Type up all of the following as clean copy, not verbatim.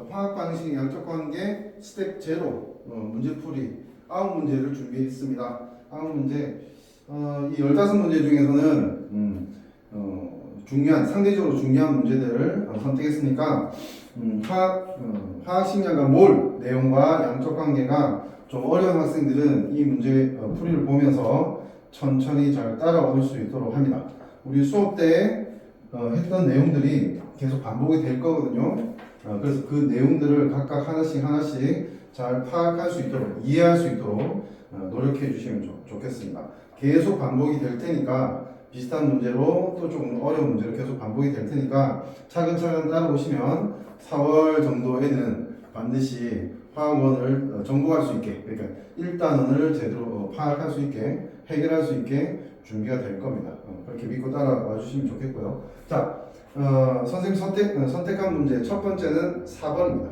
화학 방식 양적 관계 스텝 제로 문제풀이 9문제를 준비했습니다. 9문제. 이 15문제 중에서는 상대적으로 중요한 문제들을 선택했으니까 화학식량과 몰 내용과 양적 관계가 좀 어려운 학생들은 이 문제 풀이를 보면서 천천히 잘 따라올 수 있도록 합니다. 우리 수업 때 했던 내용들이 계속 반복이 될 거거든요. 그래서 그 내용들을 각각 하나씩 잘 파악할 수 있도록, 이해할 수 있도록 노력해 주시면 좋겠습니다. 계속 반복이 될 테니까 비슷한 문제로 또 조금 어려운 문제로 계속 반복이 될 테니까 차근차근 따라오시면 4월 정도에는 반드시 화학원을 전공할 수 있게, 그러니까 1단원을 제대로 파악할 수 있게, 해결할 수 있게 준비가 될 겁니다. 그렇게 믿고 따라와 주시면 좋겠고요. 자, 선생님 선택한 문제 첫 번째는 4번입니다.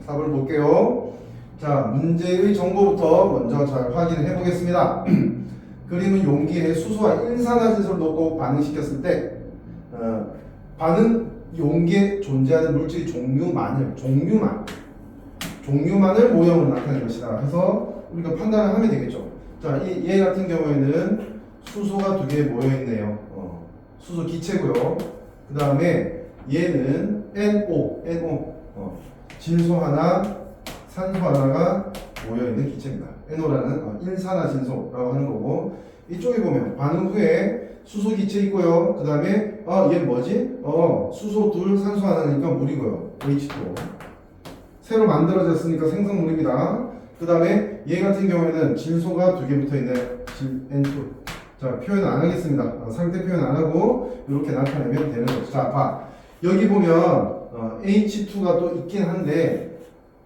4번 볼게요. 자, 문제의 정보부터 먼저 잘 확인을 해보겠습니다. 그림은 용기에 수소와 일산화탄소를 넣고 반응시켰을 때 반응 용기에 존재하는 물질의 종류만을 모형으로 나타낼 것이다. 해서 우리가 판단을 하면 되겠죠. 자, 얘 같은 경우에는 수소가 2개 모여있네요. 수소 기체고요. 그 다음에 얘는 NO, 진소 하나, 산소 하나가 모여있는 기체입니다. NO라는 일산화진소라고 하는 거고, 이쪽에 보면 반응 후에 수소 기체 있고요. 그 다음에 얘 뭐지? 수소 둘, 산소 하나니까 물이고요. H2O. 새로 만들어졌으니까 생성물입니다. 그 다음에 얘 같은 경우에는 진소가 2개 붙어있네. N2. 자, 표현 안 하겠습니다. 상태 표현 안 하고 이렇게 나타내면 되는 거죠. 자, 봐. 여기 보면 H2가 또 있긴 한데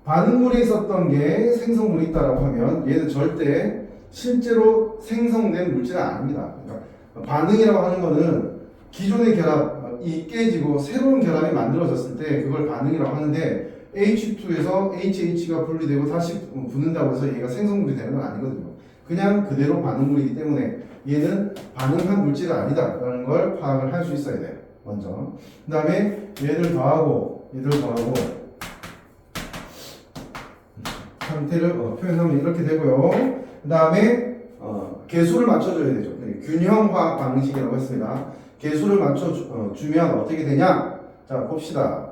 반응물에 있었던 게 생성물이 있다라고 하면 얘는 절대 실제로 생성된 물질은 아닙니다. 그러니까 반응이라고 하는 거는 기존의 결합이 깨지고 새로운 결합이 만들어졌을 때 그걸 반응이라고 하는데 H2에서 HH가 분리되고 다시 붙는다고 해서 얘가 생성물이 되는 건 아니거든요. 그냥 그대로 반응물이기 때문에 얘는 반응한 물질이 아니다라는 걸 파악을 할 수 있어야 돼요. 먼저. 그 다음에 얘들 더하고 상태를 표현하면 이렇게 되고요. 그 다음에 개수를 맞춰줘야 되죠. 균형화학 방식이라고 했습니다. 개수를 맞춰주면 어떻게 되냐? 자, 봅시다.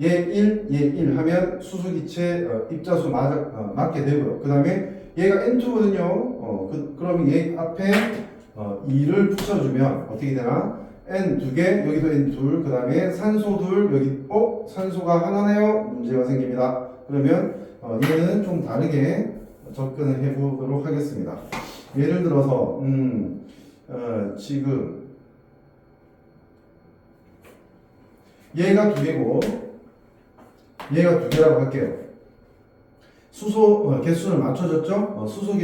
얘 1 하면 수소기체 입자수 맞게 되고요. 그 다음에 얘가 N2거든요. 그러면 얘 앞에 2를 붙여주면 어떻게 되나? N 2개, 여기도 N 둘, 그 다음에 산소 둘, 여기 산소가 하나네요. 문제가 생깁니다. 그러면 얘는 좀 다르게 접근을 해보도록 하겠습니다. 예를 들어서 지금 얘가 2개고 얘가 2개라고 할게요. 수소 개수를 맞춰줬죠? 수소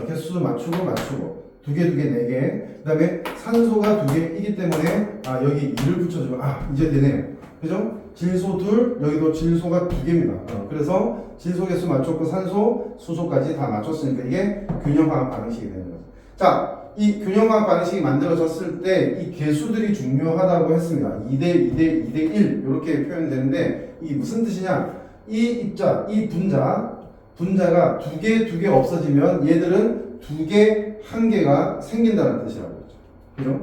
개수 맞추고 2개 4개. 그 다음에 산소가 2개이기 때문에 여기 2를 붙여주면 이제 되네요. 그죠? 질소 둘, 여기도 질소가 2개입니다. 그래서 질소 개수 맞췄고 산소, 수소까지 다 맞췄으니까 이게 균형화학 반응식이 되는 거죠. 자, 이 균형화학 반응식이 만들어졌을 때 이 개수들이 중요하다고 했습니다. 2대 1 이렇게 표현되는데 이게 무슨 뜻이냐? 이 분자가 2개 없어지면 얘들은 2개, 1개가 생긴다는 뜻이라고 했죠. 그죠?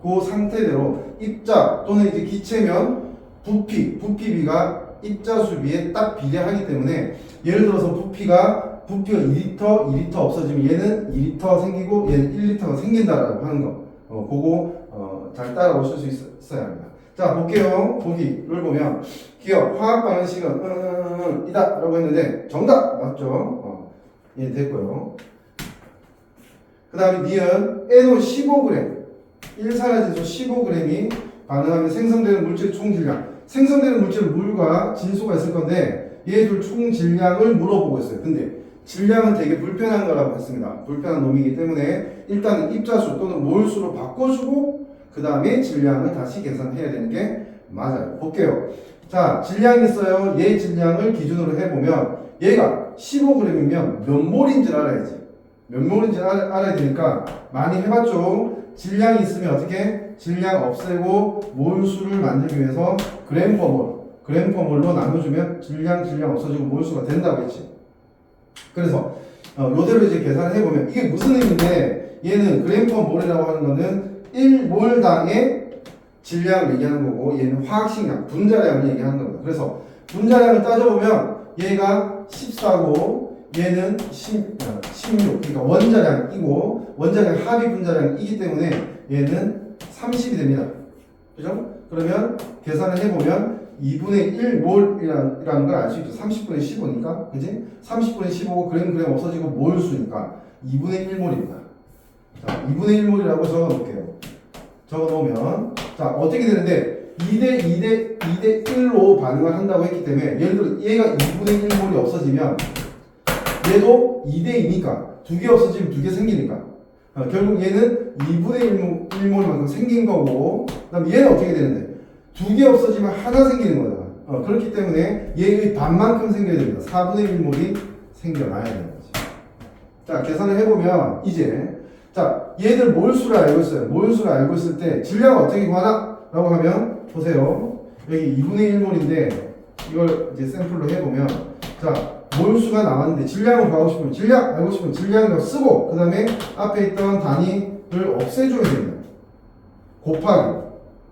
그 상태대로 입자 또는 이제 기체면 부피비가 입자 수비에 딱 비례하기 때문에 예를 들어서 부피가 2리터 없어지면 얘는 2리터 생기고 얘는 1리터가 생긴다라고 하는 거. 그거 잘 따라오실 수 있어야 합니다. 자, 볼게요. 보기를 보면 기억 화학 반응식은 이다 라고 했는데 정답 맞죠? 예, 됐고요. 그 다음에 니은 NO 15g 일산화진소 15g이 반응하면 생성되는 물질 총질량. 생성되는 물질은 물과 진소가 있을 건데 얘들 총질량을 물어보고 있어요. 근데 질량은 되게 불편한 거라고 했습니다. 불편한 놈이기 때문에 일단은 입자수 또는 몰수로 바꿔주고 그 다음에 질량을 다시 계산해야 되는 게 맞아요. 볼게요. 자, 질량이 있어요. 얘 질량을 기준으로 해보면 얘가 15g이면 몇 몰인지를 알아야지. 몇 몰인지 알아야 되니까 많이 해봤죠. 질량이 있으면 어떻게? 질량 없애고 몰수를 만들기 위해서 그램 퍼몰 g램퍼몰로 나눠주면 질량 없어지고 몰수가 된다고 했지. 그래서 요대로 이제 계산을 해보면 이게 무슨 의미인데 얘는 g램퍼몰이라고 하는 거는 1몰당의 질량을 얘기하는 거고 얘는 화학식량, 분자량을 얘기하는 겁니다. 그래서 분자량을 따져보면 얘가 14고 얘는 16, 그러니까 원자량이고 원자량 합의 분자량이기 때문에 얘는 30이 됩니다. 그죠? 그러면 계산을 해보면 2분의 1몰이라는 걸 알 수 있죠. 30분의 15니까, 그지? 30분의 15고 그램 없어지고 몰수니까 2분의 1몰입니다. 자, 2분의 1몰이라고 적어놓을게요. 적어놓으면 자 어떻게 되는데 2대 1로 반응을 한다고 했기 때문에 예를 들어 얘가 2분의 1몰이 없어지면 얘도 2대 2니까 두 개 없어지면 두 개 생기니까 결국 얘는 2분의 1몰만큼 생긴 거고 그 다음 얘는 어떻게 되는데 두 개 없어지면 하나 생기는 거잖아. 그렇기 때문에 얘의 반만큼 생겨야 됩니다. 4분의 1몰이 생겨나야 되는 거지. 자 계산을 해보면 이제 자 얘들 몰수를 알고 있어요. 몰수를 알고 있을 때 질량을 어떻게 구하나? 라고 하면 보세요. 여기 2분의 1몰인데 이걸 이제 샘플로 해보면 자 몰수가 나왔는데 질량을 구하고 싶으면 질량 알고 싶으면 질량을 쓰고 그 다음에 앞에 있던 단위를 없애줘야 됩니다. 곱하기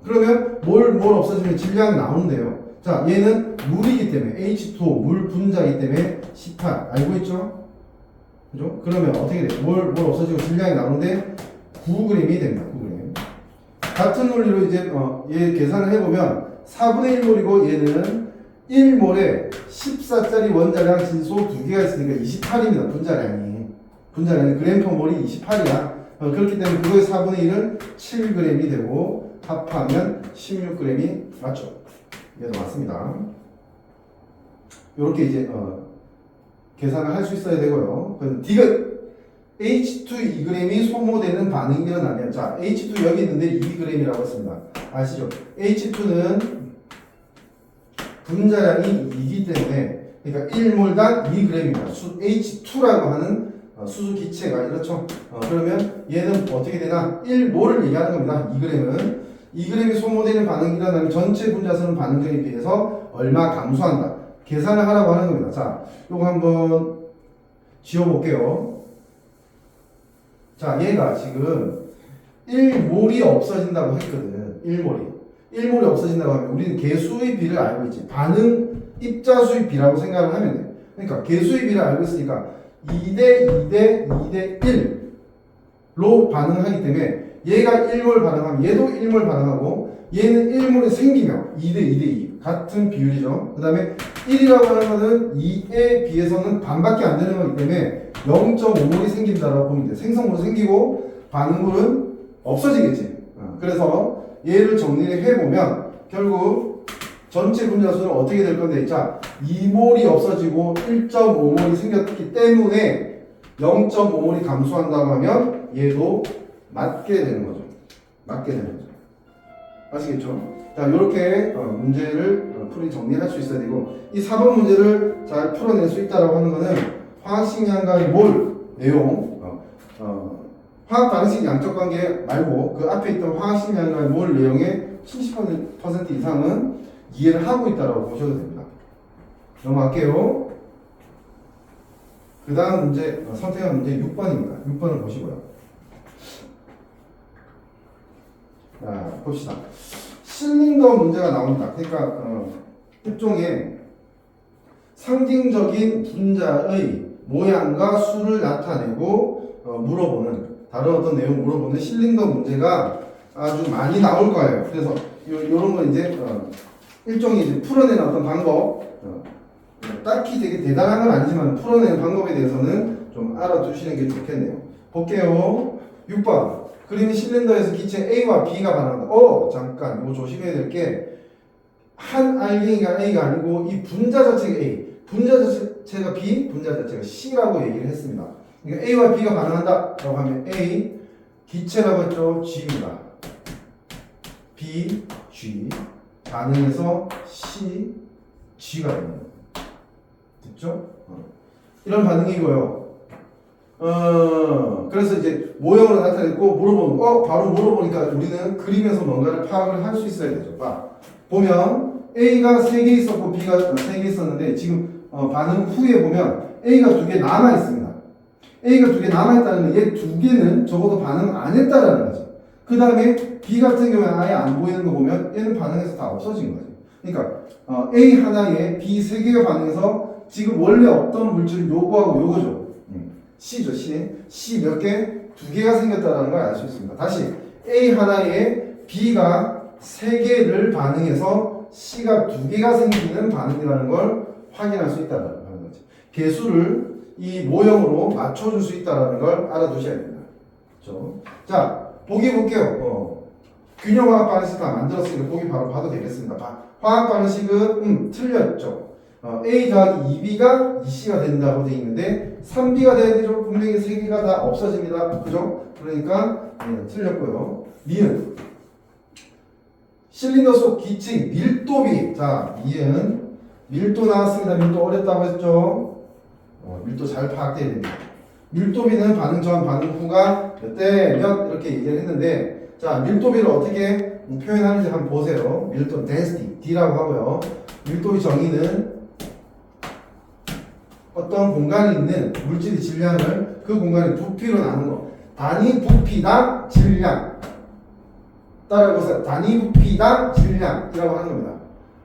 그러면 몰 없어지면 질량이 나오는데요. 자 얘는 물이기 때문에 H2O 물 분자이기 때문에 18 알고 있죠? 그죠? 그러면 어떻게 돼? 몰 없어지고 질량이 나오는데 9g이 됩니다. 9g. 같은 논리로 이제 얘 계산을 해보면 4분의 1몰이고 얘는 1몰에 14짜리 원자량 진소 두 개가 있으니까 28입니다. 분자량이 그램퍼몰이 28이야. 그렇기 때문에 그거의 4분의 1은 7g이 되고 합하면 16g이 맞죠? 얘도 맞습니다. 이렇게 이제 계산을 할 수 있어야 되고요. 그럼 디귿 H2 2g이 소모되는 반응이 일어나면 자 H2 여기 있는데 2g이라고 했습니다. 아시죠? H2는 분자량이 2이기 때문에 그러니까 1몰당 2g입니다. H2라고 하는 수소 기체가 이렇죠. 그러면 얘는 어떻게 되나? 1몰을 얘기하는 겁니다. 2g은 2g이 소모되는 반응이 일어나면 전체 분자수는 반응량에 비해서 얼마 감소한다. 계산을 하라고 하는 겁니다. 자, 요거 한번 지워볼게요. 자, 얘가 지금 1몰이 없어진다고 했거든. 1몰이 없어진다고 하면 우리는 개수의 비를 알고 있지. 반응 입자수의 비라고 생각을 하면 돼. 그러니까 개수의 비를 알고 있으니까 2대 1로 반응하기 때문에 얘가 1몰 반응하면 얘도 1몰 반응하고 얘는 1몰이 생기면 2대 2 같은 비율이죠. 그 다음에 1이라고 하는 것은 2에 비해서는 반밖에 안 되는 거기 때문에 0.5몰이 생긴다라고 보면 돼. 생성물이 생기고 반응물은 없어지겠지. 그래서 얘를 정리를 해보면 결국 전체 분자수는 어떻게 될 건데 자 2몰이 없어지고 1.5몰이 생겼기 때문에 0.5몰이 감소한다고 하면 얘도 맞게 되는 거죠. 아시겠죠? 자, 이렇게 문제를 풀이 정리할 수 있어야 되고 이 4번 문제를 잘 풀어낼 수 있다라고 하는 것은 화학식량과의 몰 내용 화학 반응식 양적 관계 말고 그 앞에 있던 화학식량과의 몰 내용의 70% 이상은 이해를 하고 있다라고 보셔도 됩니다. 넘어갈게요. 그 다음 문제 선택한 문제 6번입니다. 6번을 보시고요. 자, 봅시다. 실린더 문제가 나온다. 그러니까 일종의 상징적인 분자의 모양과 수를 나타내고 물어보는 다른 어떤 내용 물어보는 실린더 문제가 아주 많이 나올 거예요. 그래서 요런 거 이제 일종의 이제 풀어내는 어떤 방법 딱히 되게 대단한 건 아니지만 풀어내는 방법에 대해서는 좀 알아두시는 게 좋겠네요. 볼게요. 6번 그림이 실린더에서 기체 A와 B가 반응한다. 잠깐 이거 조심해야 될 게 한 알갱이가 A가 아니고 이 분자 자체가 A, 분자 자체가 B, 분자 자체가 C라고 얘기를 했습니다. 그러니까 A와 B가 반응한다 라고 하면 A 기체라고 했죠. G입니다. B, G 반응해서 C, G가 됩니다. 됐죠? 이런 반응이고요. 그래서 이제 모형으로 나타냈고 물어보는 바로 물어보니까 우리는 그림에서 뭔가를 파악을 할 수 있어야 되죠. 보면 A가 3개 있었고 B가 3개 있었는데 지금 반응 후에 보면 A가 2개 남아 있습니다. A가 2개 남아 있다는 건 얘 2개는 적어도 반응 안 했다라는 거죠. 그 다음에 B 같은 경우는 아예 안 보이는 거 보면 얘는 반응해서 다 없어진 거죠. 그러니까 A 하나에 B 3개가 반응해서 지금 원래 없던 물질을 요거하고 요거죠. C죠, C 몇 개? 2개가 생겼다는 걸 알 수 있습니다. 다시 A 하나에 B가 3개를 반응해서 C가 2개가 생기는 반응이라는 걸 확인할 수 있다는 거죠. 개수를 이 모형으로 맞춰줄 수 있다는 걸 알아두셔야 됩니다. 그렇죠? 자, 보기 볼게요. 균형화학 반응식 다 만들었으니까 보기 바로 봐도 되겠습니다. 화학 반응식은 틀렸죠. A 더하기 2B가 2C가 된다고 되어 있는데 3B가 돼야 되죠. 분명히 3개가 다 없어집니다. 그죠? 그러니까 틀렸고요. 미은 실린더 속 기층 밀도비. 자, 미은 밀도 나왔습니다. 밀도 어렵다고 했죠. 밀도 잘 파악돼야 됩니다. 밀도비는 반응 전, 반응 후가 몇 대 몇 이렇게 얘기를 했는데, 자, 밀도비를 어떻게 표현하는지 한번 보세요. 밀도 density D라고 하고요. 밀도비 정의는 어떤 공간에 있는 물질의 질량을 그 공간의 부피로 나눈 거. 단위 부피당 질량. 따라해보세요. 단위 부피당 질량이라고 하는 겁니다.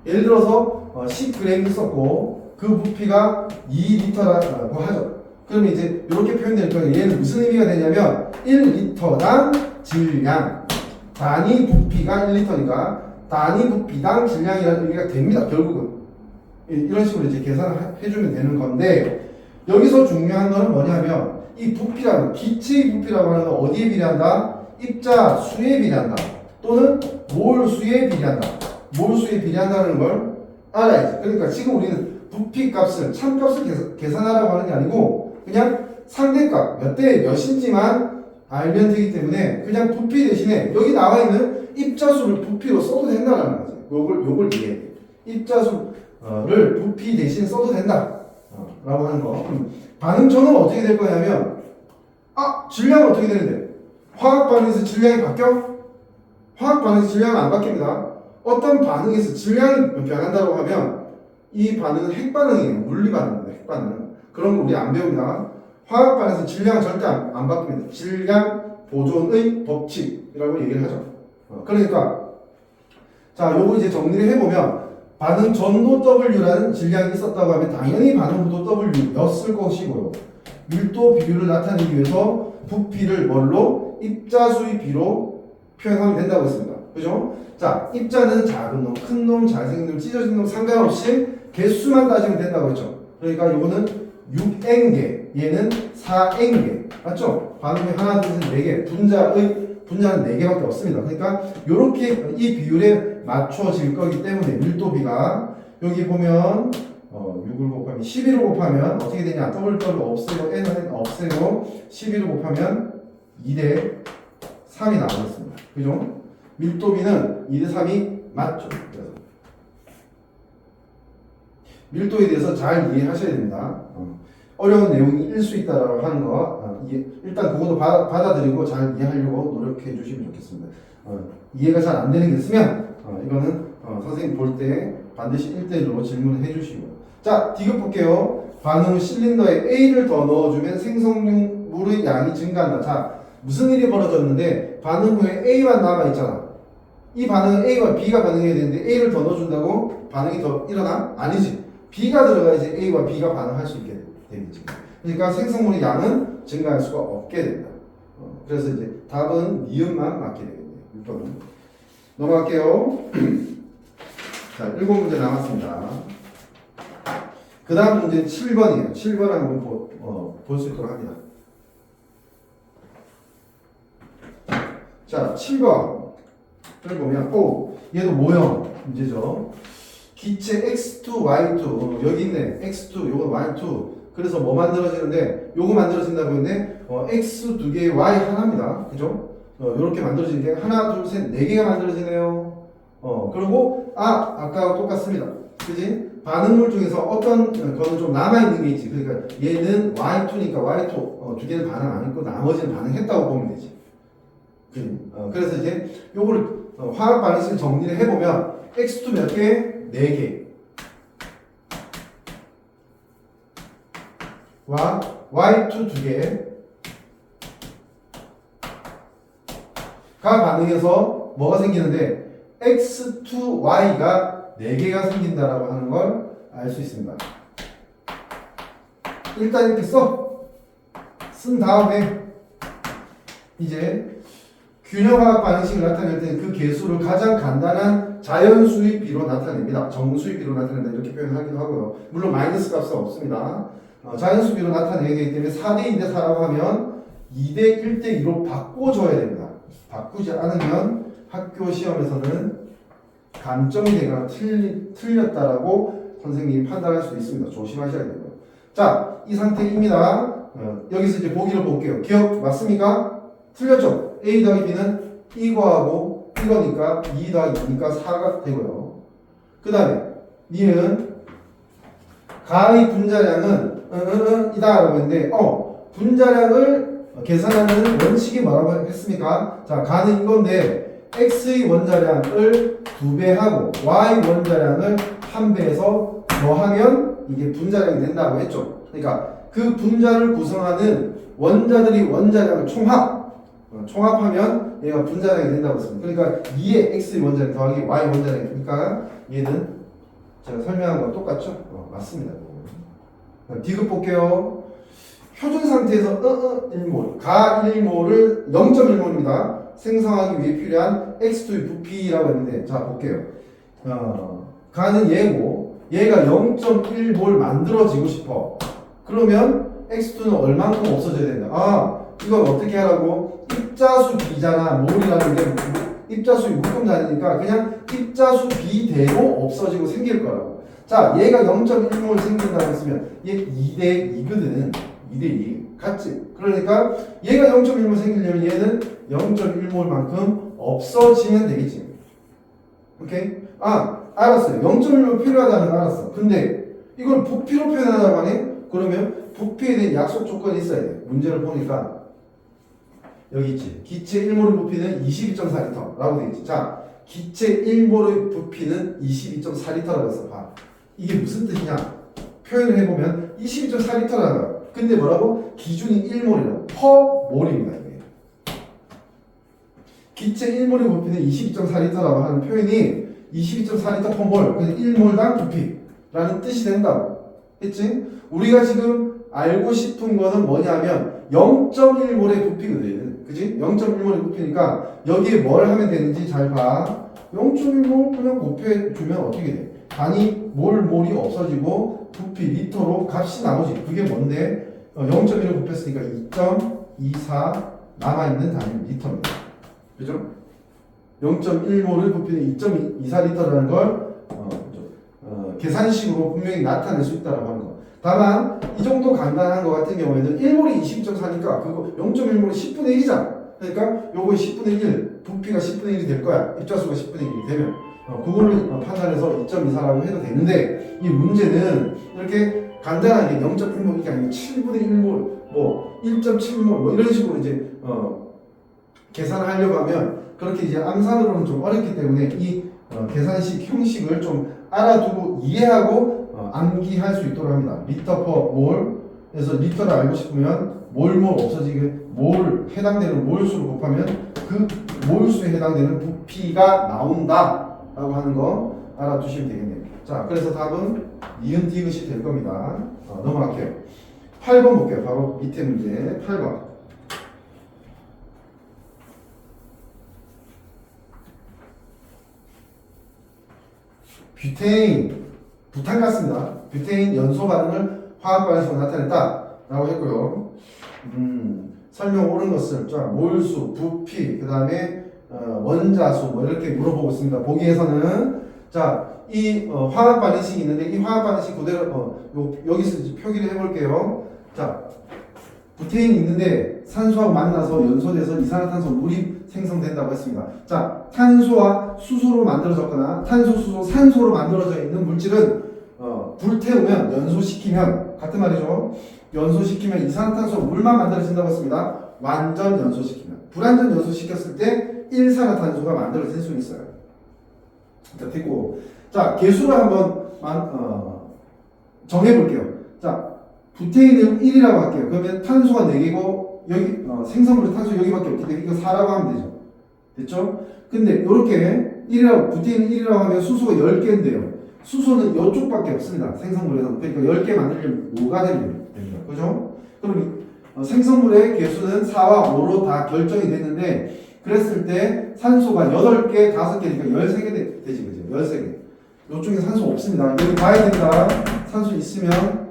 예를 들어서 10g 있었고 그 부피가 2리터라고 하죠. 그러면 이제 이렇게 표현될 거예요. 얘는 무슨 의미가 되냐면 1리터당 질량. 단위 부피가 1리터니까 단위 부피당 질량이라는 의미가 됩니다. 결국은. 이런 식으로 이제 계산을 해주면 되는 건데, 여기서 중요한 거는 뭐냐면 이 부피라는, 기체의 부피라고 하는 건 어디에 비례한다? 입자 수에 비례한다. 또는 몰수에 비례한다. 몰수에 비례한다는 걸 알아야지. 그러니까 지금 우리는 부피 값을, 참값을 계산하라고 하는 게 아니고 그냥 상대값 몇 대 몇인지만 알면 되기 때문에 그냥 부피 대신에 여기 나와 있는 입자수를 부피로 써도 된다는 거지. 요걸 이해해. 입자수를 부피 대신 써도 된다 라고 하는 거. 반응 전은 어떻게 될 거냐면, 질량은 어떻게 되는데? 화학 반응에서 질량이 바뀌어? 화학 반응에서 질량은 안 바뀝니다. 어떤 반응에서 질량이 변한다고 하면 이 반응은 핵반응이에요. 물리 반응입니다. 핵반응. 그런 거 우리 안 배웁니다. 화학 반응에서 질량은 절대 안 바뀝니다. 질량 보존의 법칙이라고 얘기를 하죠. 그러니까 자, 요거 이제 정리를 해보면, 반응 전도 W라는 질량이 있었다고 하면 당연히 반응 후도 W였을 것이고요. 밀도 비율을 나타내기 위해서 부피를 뭘로? 입자수의 비로 표현하면 된다고 했습니다. 그죠? 자, 입자는 작은 놈, 큰 놈, 잘생긴 놈, 찢어진 놈 상관없이 개수만 따지면 된다고 했죠. 그러니까 요거는 6N개, 얘는 4N개. 맞죠? 반응이 하나, 둘, 셋, 4개. 분자는 4개밖에 없습니다. 그러니까 요렇게 이 비율에 맞춰질 거기 때문에 밀도비가 여기 보면 6을 곱하면 11을 곱하면 어떻게 되냐? 더블 없애고 N은 없애고 11을 곱하면 2대 3이 나오겠습니다. 그죠? 밀도비는 2대 3이 맞죠. 그래서 밀도에 대해서 잘 이해하셔야 됩니다. 어려운 내용일 수 있다라고 하는 거 일단 그것도 받아들이고 잘 이해하려고 노력해 주시면 좋겠습니다. 이해가 잘 안 되는 게 있으면 이거는 선생님 볼 때 반드시 1대1로 질문을 해 주시고. 자, 디귿 볼게요. 반응 후 실린더에 A를 더 넣어주면 생성물의 양이 증가한다. 자, 무슨 일이 벌어졌는데 반응 후에 A만 남아있잖아. 이 반응은 A와 B가 반응해야 되는데 A를 더 넣어준다고 반응이 더 일어나? 아니지. B가 들어가야지 A와 B가 반응할 수 있게 되겠지. 그러니까 생성물의 양은 증가할 수가 없게 된다. 그래서 이제 답은 니은만 맞게 되겠네요. 6번은. 넘어갈게요. 자, 7문제 남았습니다. 그 다음 문제는 7번이에요. 7번 한번 볼 수 있도록 합니다. 자, 7번을 보면, 얘도 모형 문제죠. 기체 X2, Y2, 여기 있네. X2, 요거 Y2. 그래서 뭐 만들어지는데, 요거 만들어진다고 했는데, X 2개의 Y 하나입니다. 그죠? 요렇게 만들어지는 게 하나, 둘, 셋, 4개가 만들어지네요. 그리고, 아까와 똑같습니다. 그지? 반응물 중에서 어떤 거는 좀 남아있는 게 있지. 그러니까 얘는 Y2니까 Y2 두 개는 반응 안 했고, 나머지는 반응했다고 보면 되지. 그래서 이제 요거를 화학 반응식을 정리를 해보면 X2 몇 개? 4개 와 Y2 2개가 반응해서 뭐가 생기는데 X2Y가 4개가 생긴다라고 하는 걸 알 수 있습니다. 일단 이렇게 쓴 다음에 이제 균형화학 반응식을 나타낼 때 그 개수를 가장 간단한 자연수의 비로 나타냅니다. 정수의 비로 나타낸다 이렇게 표현하기도 하고요. 물론 마이너스 값은 없습니다. 자연수 비로 나타내야 되기 때문에 4대 2대 4라고 하면 2대 1대 2로 바꿔줘야 됩니다. 바꾸지 않으면 학교 시험에서는 감점이 되거나 틀렸다라고 선생님이 판단할 수 있습니다. 조심하셔야 되고요. 자, 이 상태입니다. 여기서 이제 보기를 볼게요. 기억 맞습니까? 틀렸죠? A 더하기 B는 이거하고 이거니까 2 더하기 2니까 4가 되고요. 그 다음에 니은 가의 분자량은 이다 라고 했는데 분자량을 계산하는 원칙이 뭐라고 했습니까? 자, 가는 이건데 x의 원자량을 2배하고 y 원자량을 1배해서 더하면 이게 분자량이 된다고 했죠. 그러니까 그 분자를 구성하는 원자들이 원자량을 총합하면 얘가 분자량이 된다고 했습니다. 그러니까 2의 x의 원자량 더하기 y 원자량이니까 얘는 제가 설명한 거 똑같죠? 맞습니다. 디귿 볼게요. 표준 상태에서 1몰, 가 1몰을 0.1몰입니다. 생성하기 위해 필요한 X2의 부피라고 했는데, 자 볼게요. 가는 얘고 얘가 0.1몰 만들어지고 싶어. 그러면 X2는 얼만큼 없어져야 된다. 이건 어떻게 하라고? 입자수 B잖아. 몰이라는 게 입자수의 묶음 단위니까 그냥 입자수 B대로 없어지고 생길 거라고. 자, 얘가 0.1몰 생긴다고 했으면 얘 2대 2거든. 2대2 같지? 그러니까 얘가 0.1몰 생기려면 얘는 0.1몰만큼 없어지면 되겠지. 오케이? 알았어요. 0.1몰 필요하다는 거 알았어. 근데 이걸 부피로 표현하라고 하네? 그러면 부피에 대한 약속 조건이 있어야 돼. 문제를 보니까 여기 있지. 기체 1몰의 부피는 22.4L라고 돼 있지. 자, 기체 1몰의 부피는 22.4L라고 했어. 봐. 이게 무슨 뜻이냐? 표현을 해보면 22.4L라는 거야. 근데 뭐라고? 기준이 1몰이라고. 퍼몰입니다. 이게. 기체 1몰의 부피는 22.4L라고 하는 표현이 22.4L 퍼몰, 그래서 1몰당 부피라는 뜻이 된다고. 했지? 우리가 지금 알고 싶은 거는 뭐냐면 0.1몰의 부피거든. 그지? 0.1몰의 부피니까 여기에 뭘 하면 되는지 잘 봐. 0.1몰 그냥 곱해주면 어떻게 돼? 단위 몰이 없어지고 부피 리터로 값이 나오지. 그게 뭔데? 0.1을 곱했으니까 2.24 남아있는 단위 리터입니다. 그죠? 0.1몰의 부피는 2.24리터라는 걸 계산식으로 분명히 나타낼 수 있다고 하는 거. 다만 이 정도 간단한 거 같은 경우에는 1몰이 22.4니까 그거 0.1몰이 10분의 1이잖아. 그러니까 요거의 10분의 1, 부피가 10분의 1이 될 거야. 입자수가 10분의 1이 되면 그걸로 판단해서 2.24라고 해도 되는데 이 문제는 이렇게 간단하게 0.1몰 이게 아니고 7분의 1몰, 뭐 1.7몰 뭐 이런 식으로 이제 계산을 하려고 하면 그렇게 이제 암산으로는 좀 어렵기 때문에 이 계산식 형식을 좀 알아두고 이해하고 암기할 수 있도록 합니다. 리터 퍼 몰. 그래서 리터를 알고 싶으면 몰 없어지게 몰 해당되는 몰수를 곱하면 그 몰수에 해당되는 부피가 나온다 라고 하는 거 알아두시면 되겠네요. 자, 그래서 답은 니은 디귿이 될 겁니다. 넘어갈게요. 8번 볼게요. 바로 밑에 문제 8번. 뷰테인, 부탄 같습니다. 뷰테인 연소 반응을 화학 반응식으로 나타냈다 라고 했고요. 설명 옳은 것을 자, 몰수, 부피, 그 다음에 원자수 뭐 이렇게 물어보고 있습니다. 보기에서는 자, 이 화학 반응식이 있는데 이 화학 반응식 그대로 여기서 이제 표기를 해볼게요. 자, 부테인이 있는데 산소하고 만나서 연소돼서 이산화탄소 물이 생성된다고 했습니다. 자, 탄소와 수소로 만들어졌거나 탄소, 수소, 산소로 만들어져 있는 물질은 불태우면 연소시키면 같은 말이죠. 연소시키면 이산화탄소 물만 만들어진다고 했습니다. 완전 연소시키면. 불완전 연소시켰을 때 일산화탄소가 만들어질 수 있어요. 자, 됐고. 자, 개수를 한번 정해볼게요. 자, 부테인은 1이라고 할게요. 그러면 탄소가 4개고, 여기, 생성물의 탄소 여기밖에 없기 때문에 이거 4라고 하면 되죠. 됐죠? 근데 요렇게 1이라고, 부테인은 1이라고 하면 수소가 10개인데요. 수소는 이쪽밖에 없습니다. 생성물에서. 그러니까 10개 만들려면 5가 됩니다. 그죠? 그럼 생성물의 개수는 4와 5로 다 결정이 됐는데, 그랬을 때 산소가 8개, 5개니까 13개 되지, 그죠? 13개. 이쪽에 산소 없습니다. 여기 봐야 된다. 산소 있으면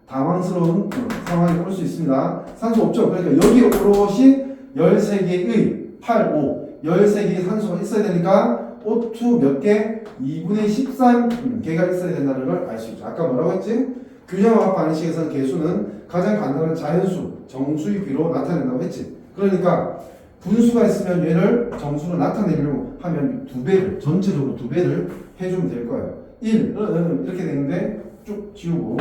당황스러운 상황이 올 수 있습니다. 산소 없죠? 그러니까 여기 오롯이 13개의 8, 5, 13개의 산소가 있어야 되니까 O2 몇 개? 2분의 13개가 있어야 된다는 걸 알 수 있죠. 아까 뭐라고 했지? 균형화학 방식에서는 개수는 가장 간단한 자연수, 정수의 비로 나타낸다고 했지. 그러니까 분수가 있으면 얘를 정수로 나타내려고 하면 2배를, 전체적으로 2배를 해주면 될 거예요. 1, 이렇게 되는데 쭉 지우고,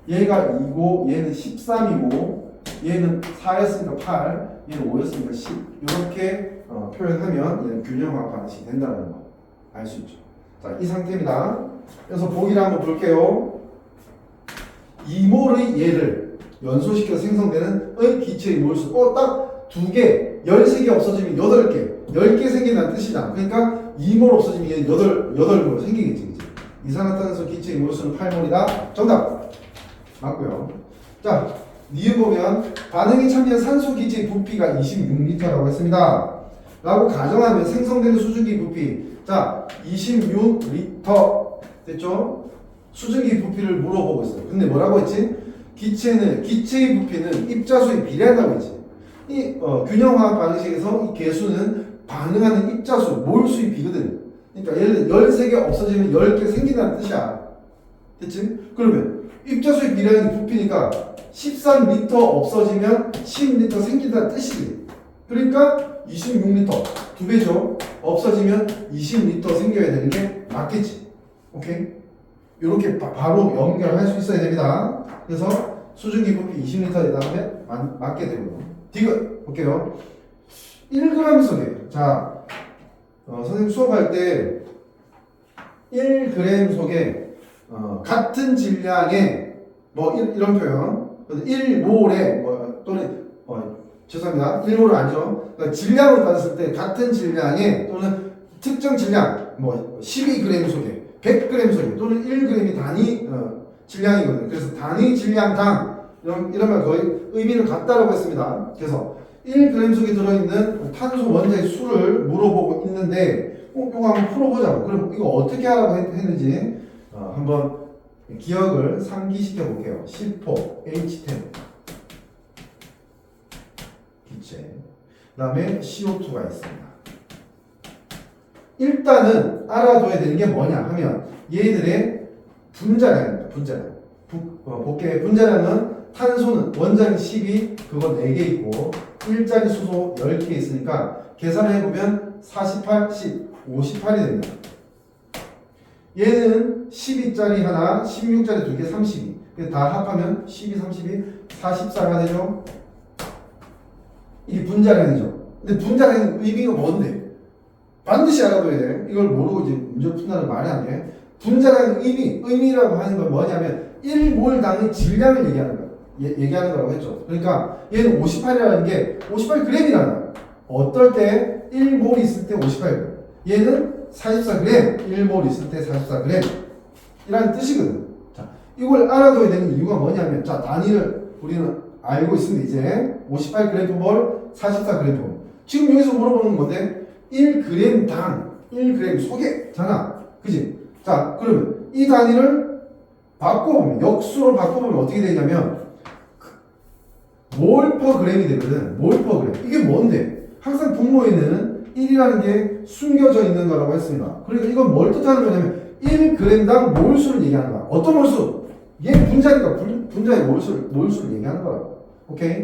얘가 2고 얘는 13이고 얘는 4였으니까 8, 얘는 5였으니까 10 이렇게 표현하면 얘는 균형화학 방식이 된다는 거 알 수 있죠. 자, 이 상태입니다. 그래서 보기를 한번 볼게요. 2몰의 얘를 연소시켜 생성되는 기체의 몰수. 딱 2개, 13개 없어지면 8개, 10개 생긴다는 뜻이잖아. 그러니까 2몰 없어지면 얘는 8몰 생기겠지. 그치? 이산화탄소 기체의 몰수는 8몰이다. 정답! 맞고요. 자, 니은 보면 반응에 참여한 산소 기체의 부피가 26리터라고 했습니다. 라고 가정하면 생성되는 수증기 부피, 자, 26리터 됐죠? 수증기 부피를 물어보고 있어요. 근데 뭐라고 했지? 기체의 부피는 입자수에 비례한다고 했지. 이 균형화학 방식에서 이 개수는 반응하는 입자수, 몰수의 비거든. 그러니까 예를 들어 13개 없어지면 10개 생긴다는 뜻이야. 됐지? 그러면 입자수에 비례하는 부피니까 13리터 없어지면 10리터 생긴다는 뜻이지. 그러니까 26리터 2배죠. 없어지면 20리터 생겨야 되는 게 맞겠지. 오케이? 이렇게 바로 연결할 수 있어야 됩니다. 그래서 수증기 부피 20리터 되다 보면 맞게 되고요. 디귿 볼게요. 1g 속에, 자, 선생님 수업할 때 1g 속에 같은 질량의 이런 표현, 1몰에 또는 죄송합니다. 1몰은 아니죠. 그러니까 질량으로 따졌을 때 같은 질량의 또는 특정 질량 12g 속에 100g 속에 또는 1g이 단위 질량이거든요. 그래서 단위 질량당 이러면 거의 의미는 같다라고 했습니다. 그래서 1g 속에 들어있는 탄소 원자의 수를 물어보고 있는데 이거 한번 풀어보자고. 그럼 이거 어떻게 하라고 했는지 한번 기억을 상기시켜 볼게요. 10호 H10 기체, 그 다음에 CO2가 있습니다. 일단은 알아둬야 되는 게 뭐냐 하면 얘들의 분자량입니다. 분자량. 볼게요. 분자량은 탄소는 원자력 10이 그거 4개 있고 일자리 수소 10개 있으니까 계산을 해보면 48, 10, 58이 됩니다. 얘는 12짜리 하나, 16짜리 2개, 32. 다 합하면 12, 32, 44가 되죠. 이게 분자량이죠. 근데 분자량의 의미가 뭔데? 반드시 알아둬야 돼. 이걸 모르고 이제 문제 푼다는 말이 안 돼. 분자량의 의미라고 하는 건 뭐냐면 1몰당의 질량을 얘기하는 거라고 했죠. 그러니까 얘는 58이라는 게 58g이라는 거야. 어떨 때 1몰 있을 때 58g. 얘는 44g, 1몰 있을 때 44g 이라는 뜻이거든. 자, 이걸 알아둬야 되는 이유가 뭐냐면, 자, 단위를 우리는 알고 있습니다. 이제 58g/몰, 44g/몰. 지금 여기서 물어보는 건데 1g당 1g 소개잖아. 그지? 자, 그러면 이 단위를 바꿔보면, 역수로 바꿔보면 어떻게 되냐면 몰/g이 되거든. 몰/g. 이게 뭔데? 항상 분모에는 1이라는 게 숨겨져 있는 거라고 했습니다. 그러니까 이건 뭘 뜻하는 거냐면 1g당 몰수를 얘기하는 거야. 어떤 몰수? 얘 분자니까 분자의 몰수를 얘기하는 거라고. 오케이?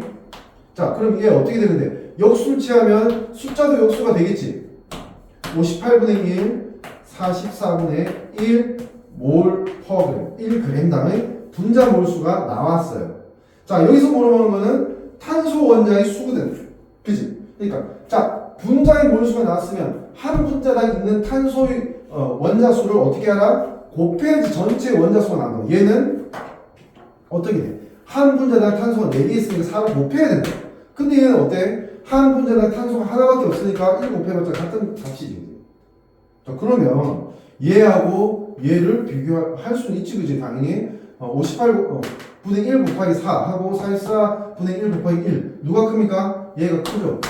자, 그럼 이게 어떻게 되는데? 역수를 취하면 숫자도 역수가 되겠지. 58분의 1, 44분의 1 몰/g. 1g당의 분자 몰수가 나왔어요. 자, 여기서 물어보는 거는 탄소 원자의 수거든. 그치? 그러니까 자, 분자의 몰수가 나왔으면 한 분자당 있는 탄소의 원자수를 어떻게 하라? 곱해야지 전체 원자수가 나온다. 얘는 어떻게 돼? 한 분자당 탄소가 4개 있으니까 4를 곱해야 된다. 근데 얘는 어때? 한 분자당 탄소가 하나밖에 없으니까 1 곱해봤자 같은 값이지. 자, 그러면 얘하고 얘를 비교할 수는 있지, 그지? 당연히 58 분의 1 곱하기 4 하고 44 분의 1 곱하기 1 누가 큽니까? 얘가 크죠.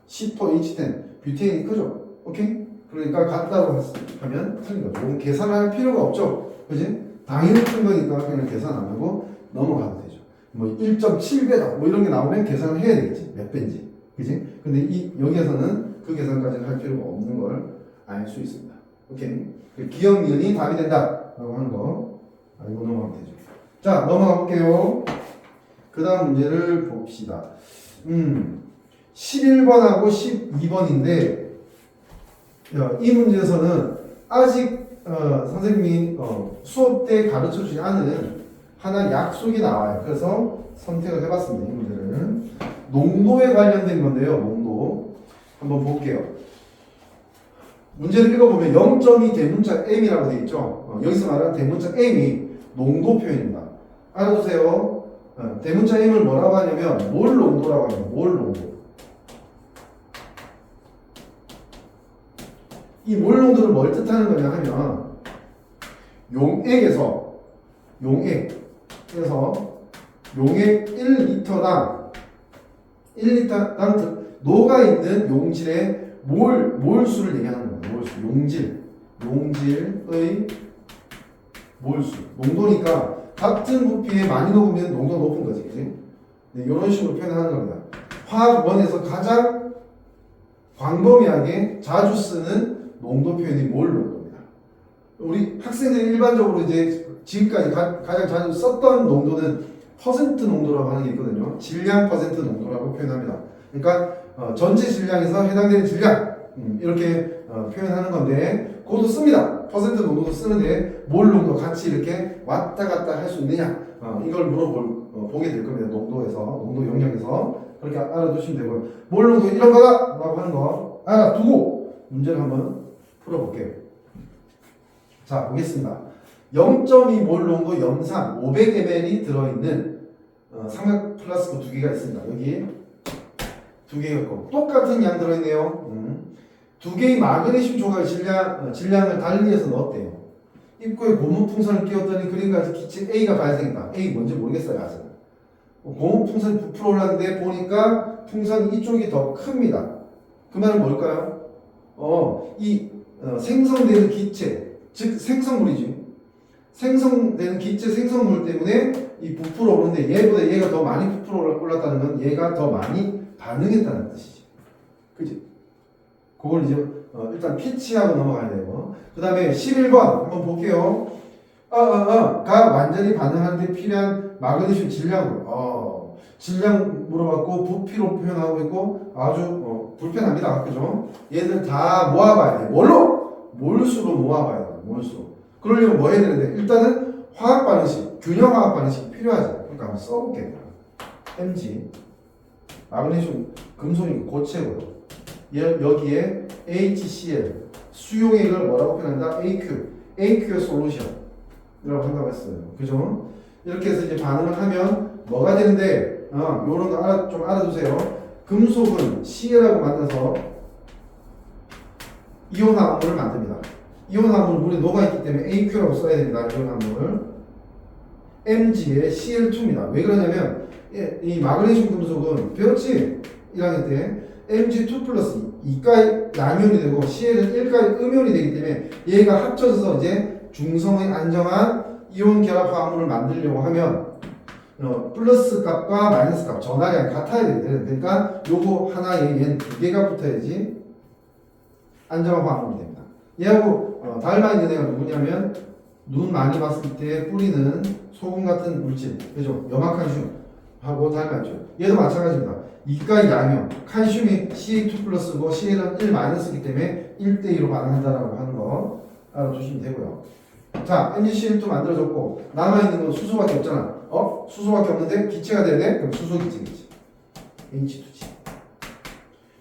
C4H10 뷰테인이 크죠. 오케이? 그러니까 같다고 하면 틀린 거죠. 이건 계산할 필요가 없죠. 그지? 당연히 큰 거니까 그냥 계산 안 하고 넘어가도 되죠. 뭐 1.7배다 뭐 이런 게 나오면 계산을 해야 되겠지. 몇 배인지. 그지? 근데 여기에서는 그 계산까지는 할 필요가 없는 걸 알 수 있습니다. 오케이? 기억 니은이 답이 된다 라고 하는 거 알고 넘어가면 되죠. 자, 넘어가 볼게요. 그 다음 문제를 봅시다. 11번하고 12번인데 이 문제에서는 아직 선생님이 수업 때 가르쳐주지 않은 하나 약속이 나와요. 그래서 선택을 해봤습니다. 이 문제를. 농도에 관련된 건데요. 농도 한번 볼게요. 문제를 읽어보면 0.2 대문자 m이라고 되어 있죠. 여기서 말하는 대문자 m이 농도 표현입니다. 알아두세요. 대문자 m을 뭐라고 하냐면 몰 농도라고 합니다. 몰 농도. 이 몰 농도를 뭘 뜻하는 거냐 하면 용액에서 용액 1리터당 녹아있는 용질의 몰수를 얘기하는 겁니다. 몰수, 용질의 몰수, 농도니까 같은 부피에 많이 녹으면 농도가 높은 거지, 그치? 네, 이런 식으로 표현하는 겁니다. 화학원에서 가장 광범위하게 자주 쓰는 농도 표현이 몰 농도입니다. 우리 학생들이 일반적으로 이제 지금까지 가장 자주 썼던 농도는 퍼센트 농도라고 하는 게 있거든요. 질량 퍼센트 농도라고 표현합니다. 그러니까 전체 질량에서 해당되는 질량 이렇게 표현하는 건데 그것도 씁니다. 퍼센트 농도도 쓰는데 몰 농도 같이 이렇게 왔다 갔다 할 수 있느냐 이걸 보게 될 겁니다. 농도 영역에서 그렇게 알아두시면 되고요. 몰 농도 이런 거다 라고 하는 거 알아두고 문제를 한번 풀어볼게요. 자, 보겠습니다. 0.2 몰 농도 염산 500ml이 들어있는 삼각 플라스크 2개가 있습니다. 여기 2개가 있고 똑같은 양 들어있네요. 2개의 마그네슘 조각 질량을 달리해서 넣었대요. 입구에 고무풍선을 끼웠더니 그림같이 기체 A가 발생했다. A 뭔지 모르겠어요 아직. 고무풍선이 부풀어 올랐는데 보니까 풍선이 이쪽이 더 큽니다. 그 말은 뭘까요? 생성되는 기체, 즉 생성물이지. 생성되는 기체 생성물 때문에 이 부풀어 오르는데 얘보다 얘가 더 많이 부풀어 올랐다는 건 얘가 더 많이 반응했다는 뜻이지. 그지? 그걸 이제 일단 피치하고 넘어가야 되고 그 다음에 11번 한번 볼게요. 가 완전히 반응하는데 필요한 마그네슘 질량으로 질량 물어봤고 부피로 표현하고 있고 아주 불편합니다. 그죠? 얘들 다 모아봐야 돼. 뭘로? 몰수로 모아봐야 돼. 몰수로. 그러려면 뭐 해야 되는데 일단은 화학 반응식, 균형 화학 반응식이 필요하죠. 그러니까 한번 써볼게요. Mg 마그네슘 금속이 고체고요. 여기에 HCl 수용액을 뭐라고 표현한다? AQ 솔루션이라고 한다고 했어요. 그죠? 이렇게 해서 이제 반응을 하면 뭐가 되는데 요런 거 좀 알아두세요. 금속은 Cl하고 만나서 이온화합물을 만듭니다. 이온화합물은 물에 녹아있기 때문에 AQ라고 써야 됩니다. 이온화합물 Mg의 Cl2입니다. 왜 그러냐면 이 마그네슘 금속은 배웠지? 1학년 때 Mg2 플러스 2가의 양이온이 되고 Cl은 1가의 음이온이 되기 때문에 얘가 합쳐져서 이제 중성의 안정한 이온 결합 화합물을 만들려고 하면 플러스 값과 마이너스 값 전하량이 같아야 되거든. 그러니까 요거 하나에 얘는 2개가 붙어야지 안정한 화합물이 됩니다. 얘하고 닮아 있는 애가 누구냐면 눈 많이 봤을 때 뿌리는 소금 같은 물질, 그죠? 염화칼슘하고 닮아있죠. 얘도 마찬가지입니다. 2가의 양이온, 칼슘이 Ca2 플러스고 Cl은 1 마이너스이기 때문에 1대2로 반응한다라고 하는 거 알아두시면 되고요. 자, MgCl2 만들어졌고 남아있는 건 수소밖에 없잖아. 수소밖에 없는데 기체가 돼야 돼? 그럼 수소기체겠지. H2G.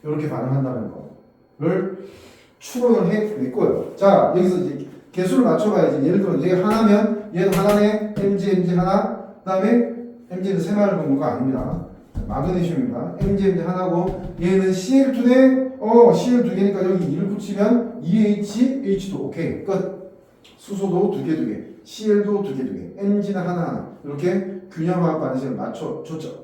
이렇게 반응한다는 거를 추론을 해냈고요. 자, 여기서 이제 개수를 맞춰봐야지. 예를 들어 얘가 하나면 얘는 하나네. MgMg 하나. 그 다음에 Mg는 세 마리를 본 거 아닙니다. 마그네슘입니다. MgMg 하나고 얘는 Cl2네. Cl 두 개니까 여기 2를 붙이면 EH, H2 오케이 끝. 수소도 두 개, Cl도 두 개, Mg는 하나. 이렇게 균형화학 반응식을 맞춰줬죠.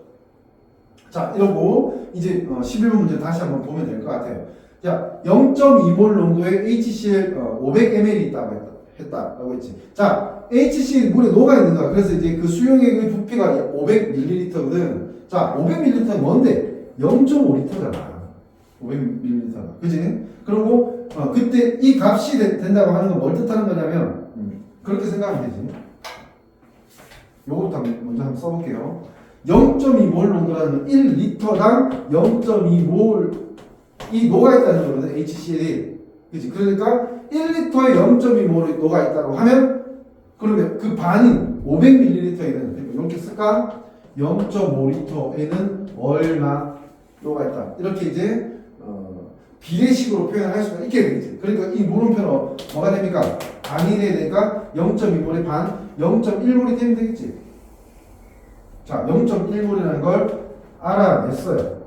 자, 이러고 이제 11번 문제 다시 한번 보면 될 것 같아요. 자, 0.2몰 농도의 HCl 500ml이 있다고 했다라고 했지. 자, HCl 물에 녹아 있는 거야. 그래서 이제 그 수용액의 부피가 500ml거든. 자, 500ml는 뭔데? 0.5L잖아. 500ml가. 그지? 그리고 그때 이 값이 된다고 하는 건 뭘 뜻하는 거냐면 그렇게 생각하면 되지. 요거부터 먼저 한번 써볼게요. 0.2몰 농도라는 건 1리터당 0.2몰이 녹아있다는 거거든. HCl이. 그치? 그러니까 1리터에 0.2몰이 녹아있다고 하면 그러면 그 반인 500ml에는 이렇게 쓸까? 0.5리터에는 얼마 녹아있다. 이렇게 이제 비례식으로 표현할 수가 있게 되겠지. 그러니까 이 물음표는 뭐가 됩니까? 반이 돼야 되니까 0.2몰의 반 0.1몰이 되면 되겠지. 자, 0.1몰이라는 걸 알아냈어요.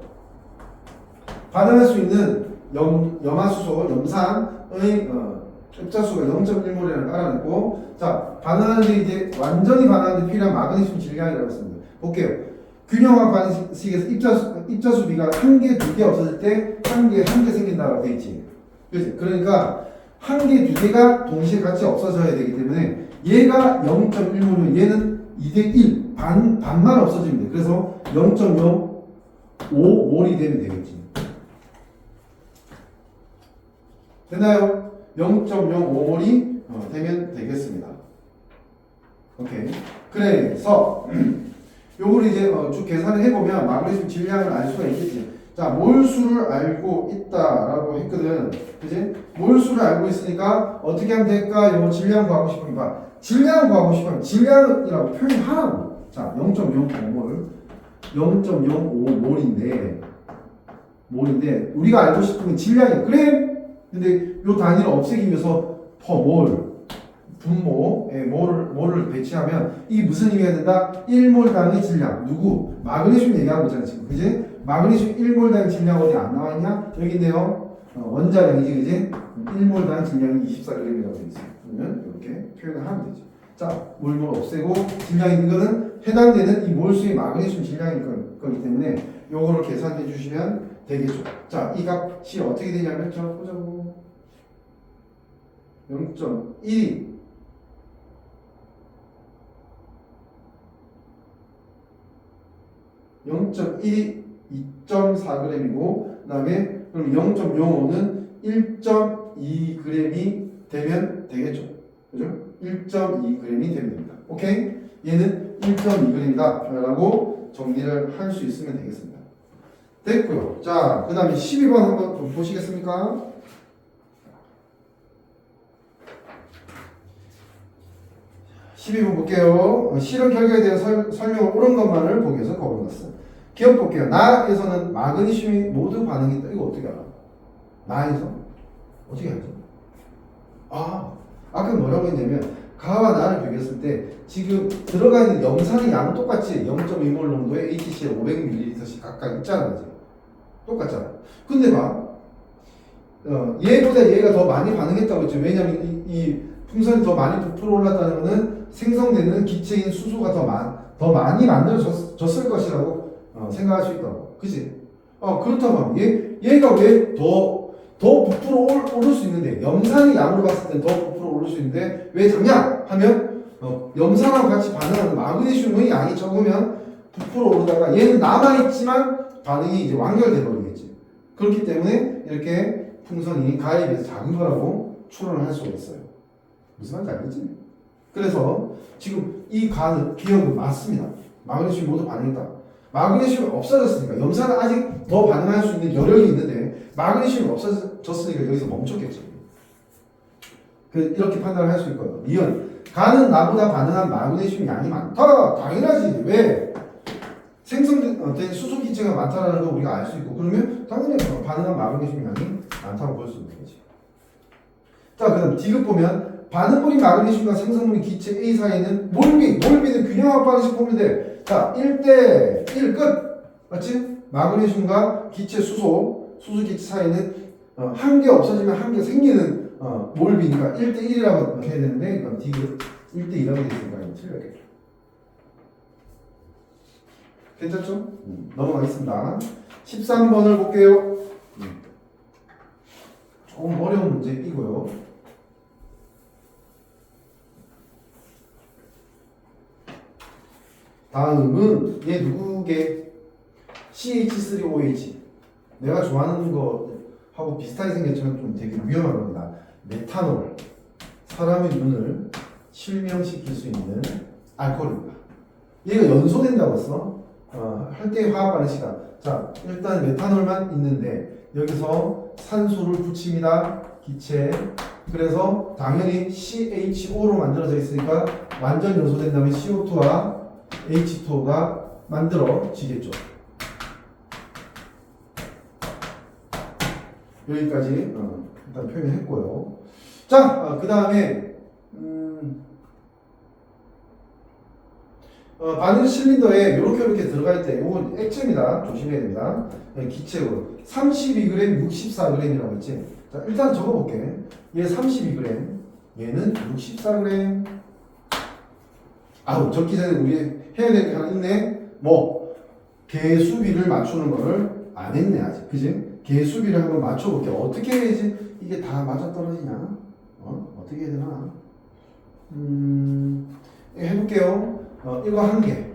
반응할 수 있는 염화수소, 염산의 흡자수가 0.1몰이라는 걸 알아냈고, 자, 반응하는데 이제 완전히 반응하는데 필요한 마그네슘 질량이라고 했습니다. 볼게요. 균형화학 반응식에서 입자수 비가 한 개, 두 개 없어질 때 한 개 생긴다고 돼 있지. 그렇지? 그러니까 한 개, 두 개가 동시에 같이 없어져야 되기 때문에 얘가 0.1몰이면 얘는 2대 1 반만 없어지면 돼. 그래서 0.05몰이 되면 되겠지. 됐나요? 0.05몰이 되면 되겠습니다. 오케이. 그래서 요걸 이제 쭉 계산을 해보면 마그네슘 질량을 알 수가 있겠지. 자, 몰수를 알고 있다라고 했거든. 그지? 몰수를 알고 있으니까 어떻게 하면 될까? 요 질량 구하고 싶으니까 질량 구하고 싶으면 질량이라고 표현하라고. 자, 0.05몰 0.05몰인데 우리가 알고 싶은 게 질량이야. 그래? 근데 요 단위를 없애기 위해서 퍼몰 분모에 몰을 배치하면 이게 무슨 의미가 된다? 1몰당의 질량. 누구? 마그네슘 얘기하고 있잖아 지금. 그지? 마그네슘 1몰당 질량 어디 안 나와있냐? 여기 있네요. 원자량이지, 그지? 1몰당 질량이 24g이라고 되어 있어요. 그러면 이렇게 표현을 하면 되죠. 자, 몰 없애고 질량이 이거는 해당되는 이 몰수의 마그네슘 질량일 거기 때문에 요거를 계산해 주시면 되겠죠. 자, 이 값이 어떻게 되냐면 저 보자고. 0.1이 0.1이 2.4g이고 그 다음에 그럼 0.05는 1.2g이 되면 되겠죠. 그죠? 1.2g이 되면 됩니다. 오케이? 얘는 1.2g이다 라고 정리를 할 수 있으면 되겠습니다. 됐고요. 자, 그 다음에 12번 한번 좀 보시겠습니까? 12번 볼게요. 실험 결과에 대한 설명을 옳은 것만을 보기 위해서 걸어놨어요. 기억 볼게요. 나에서는 마그네슘이 모두 반응했다. 이거 어떻게 알아? 나에서? 어떻게 알죠? 아까 뭐라고 했냐면 가와 나를 비교했을 때 지금 들어가 있는 염산의 양은 똑같이 0.2몰 농도의 HCl 500ml씩 각각 있잖아. 그치? 똑같잖아. 근데 봐. 얘보다 얘가 더 많이 반응했다고 했죠. 왜냐면 이 풍선이 더 많이 부풀어 올랐다는 것은 생성되는 기체인 수소가 더 많이 만들어졌을 것이라고 생각할 수 있다고. 그치? 그렇다면 얘가 왜 더 부풀어 오를 수 있는데, 염산의 양으로 봤을 땐 더 부풀어 오를 수 있는데, 왜 작냐? 하면, 염산하고 같이 반응하는 마그네슘의 양이 적으면 부풀어 오르다가 얘는 남아있지만 반응이 이제 완결돼 버리겠지. 그렇기 때문에 이렇게 풍선이 가에 비해서 작은 거라고 추론을 할 수가 있어요. 무슨 말인지 알겠지? 그래서 지금 이 가는 기억은 맞습니다. 마그네슘이 모두 반응했다. 마그네슘이 없어졌으니까 염산은 아직 더 반응할 수 있는 여력이 있는데 마그네슘이 없어졌으니까 여기서 멈췄겠죠. 이렇게 판단을 할 수 있거든요. 니은 가는 나보다 반응한 마그네슘 양이 많다. 당연하지. 왜? 생성된 수소 기체가 많다라는 걸 우리가 알 수 있고 그러면 당연히 반응한 마그네슘 양이 많다고 볼 수 있는 거지. 자, 그다음 디귿 보면 반응물인 마그네슘과 생성물인 기체 A 사이에는 몰비는 균형합 방식 보면 돼. 자, 1대 1 끝. 맞지? 마그네슘과 기체 수소 기체 사이에는 한 개 없어지면 한 개 생기는 몰비니까 1대 1이라고 해야 되는데 이건 디귿 1대 2라고 되어 있으니까 틀렸겠죠. 괜찮죠? 넘어가겠습니다. 13번을 볼게요. 조금 어려운 문제이고요. 다음은 얘 누구게? CH3OH. 내가 좋아하는 거하고 비슷하게 생겼지만 좀 되게 위험한 겁니다. 메탄올. 사람의 눈을 실명시킬 수 있는 알코올입니다. 얘가 연소된다고 했어. 할 때 화학 반응 시간. 자, 일단 메탄올만 있는데 여기서 산소를 붙입니다. 기체. 그래서 당연히 CHO로 만들어져 있으니까 완전 연소된다면 CO2와 H2O가 만들어지겠죠. 여기까지 일단 표현했고요. 자, 그 다음에 반응 실린더에 이렇게 들어가 있대. 이건 액체입니다. 조심해야 됩니다. 기체로 32g, 64g이라고 했지. 자, 일단 적어볼게. 얘 32g, 얘는 64g. 아우, 적기 전에 우리 해야 될 게 하나 있네. 뭐 개수비를 맞추는 거를 안 했네 아직. 그지? 개수비를 한번 맞춰볼게. 어떻게 해야지 이게 다 맞아떨어지냐? 어떻게 해야 되나? 해볼게요. 이거 한 개.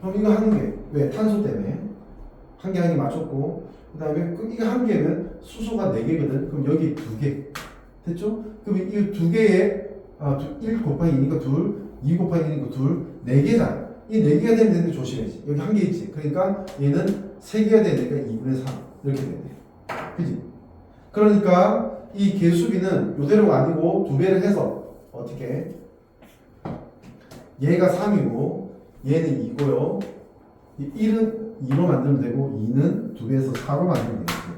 그럼 이거 한 개. 왜? 탄소 때문에. 한 개 맞췄고, 그 다음에 이거 한 개면 수소가 4개거든. 그럼 여기 2개. 됐죠? 그럼 이 2개에 1 곱하기 2니까 2, 2 곱하기 2니까 2, 4개잖아. 이 4개가 되면 되는데 조심해야지. 여기 한 개 있지. 그러니까 얘는 3개가 되니까 2분의 3. 이렇게 되네. 그지? 그러니까 이 개수비는 요대로가 아니고 2배를 해서 어떻게? 얘가 3이고 얘는 2고요. 1은 2로 만들면 되고 2는 2배에서 4로 만들면 되겠죠.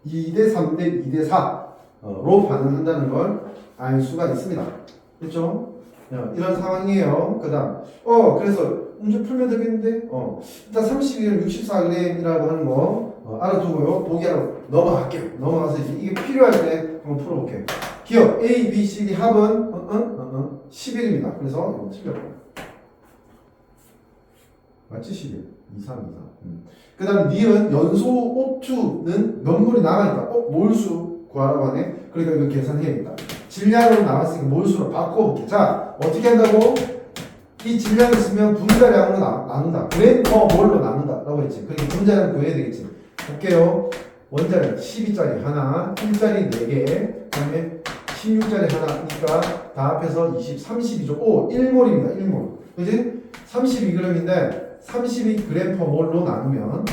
2대 3대 2대 4로 반응한다는 걸 알 수가 있습니다. 됐죠? 이런 상황이에요. 그 다음 그래서 문제 풀면 되겠는데 일단 32g 64g이라고 하는 거 알아두고요. 보기하러 넘어갈게요. 넘어가서 이게 필요할 때 한번 풀어볼게요. 기억 A, B, C, D 합은 11입니다. 그래서 이거 틀렸고 맞지? 11 2, 3, 2, 3 그 다음 니은 연소 O2는 몇 몰이 남아있다. 몰수 구하라고 하네. 그러니까 이거 계산해야겠다. 질량으로 나왔으니까 몰수로 바꿔볼게. 자, 어떻게 한다고? 이 질량을 쓰면 분자량으로 나눈다. 그램 퍼 몰로 나눈다 라고 했지. 그러니까 분자량 구해야 되겠지. 볼게요. 원자량 12짜리 하나, 1짜리 4개, 그 다음에 16짜리 하나니까 다 합해서 20, 32죠. 1몰입니다. 1몰. 그지? 32g인데 32g per 몰로 나누면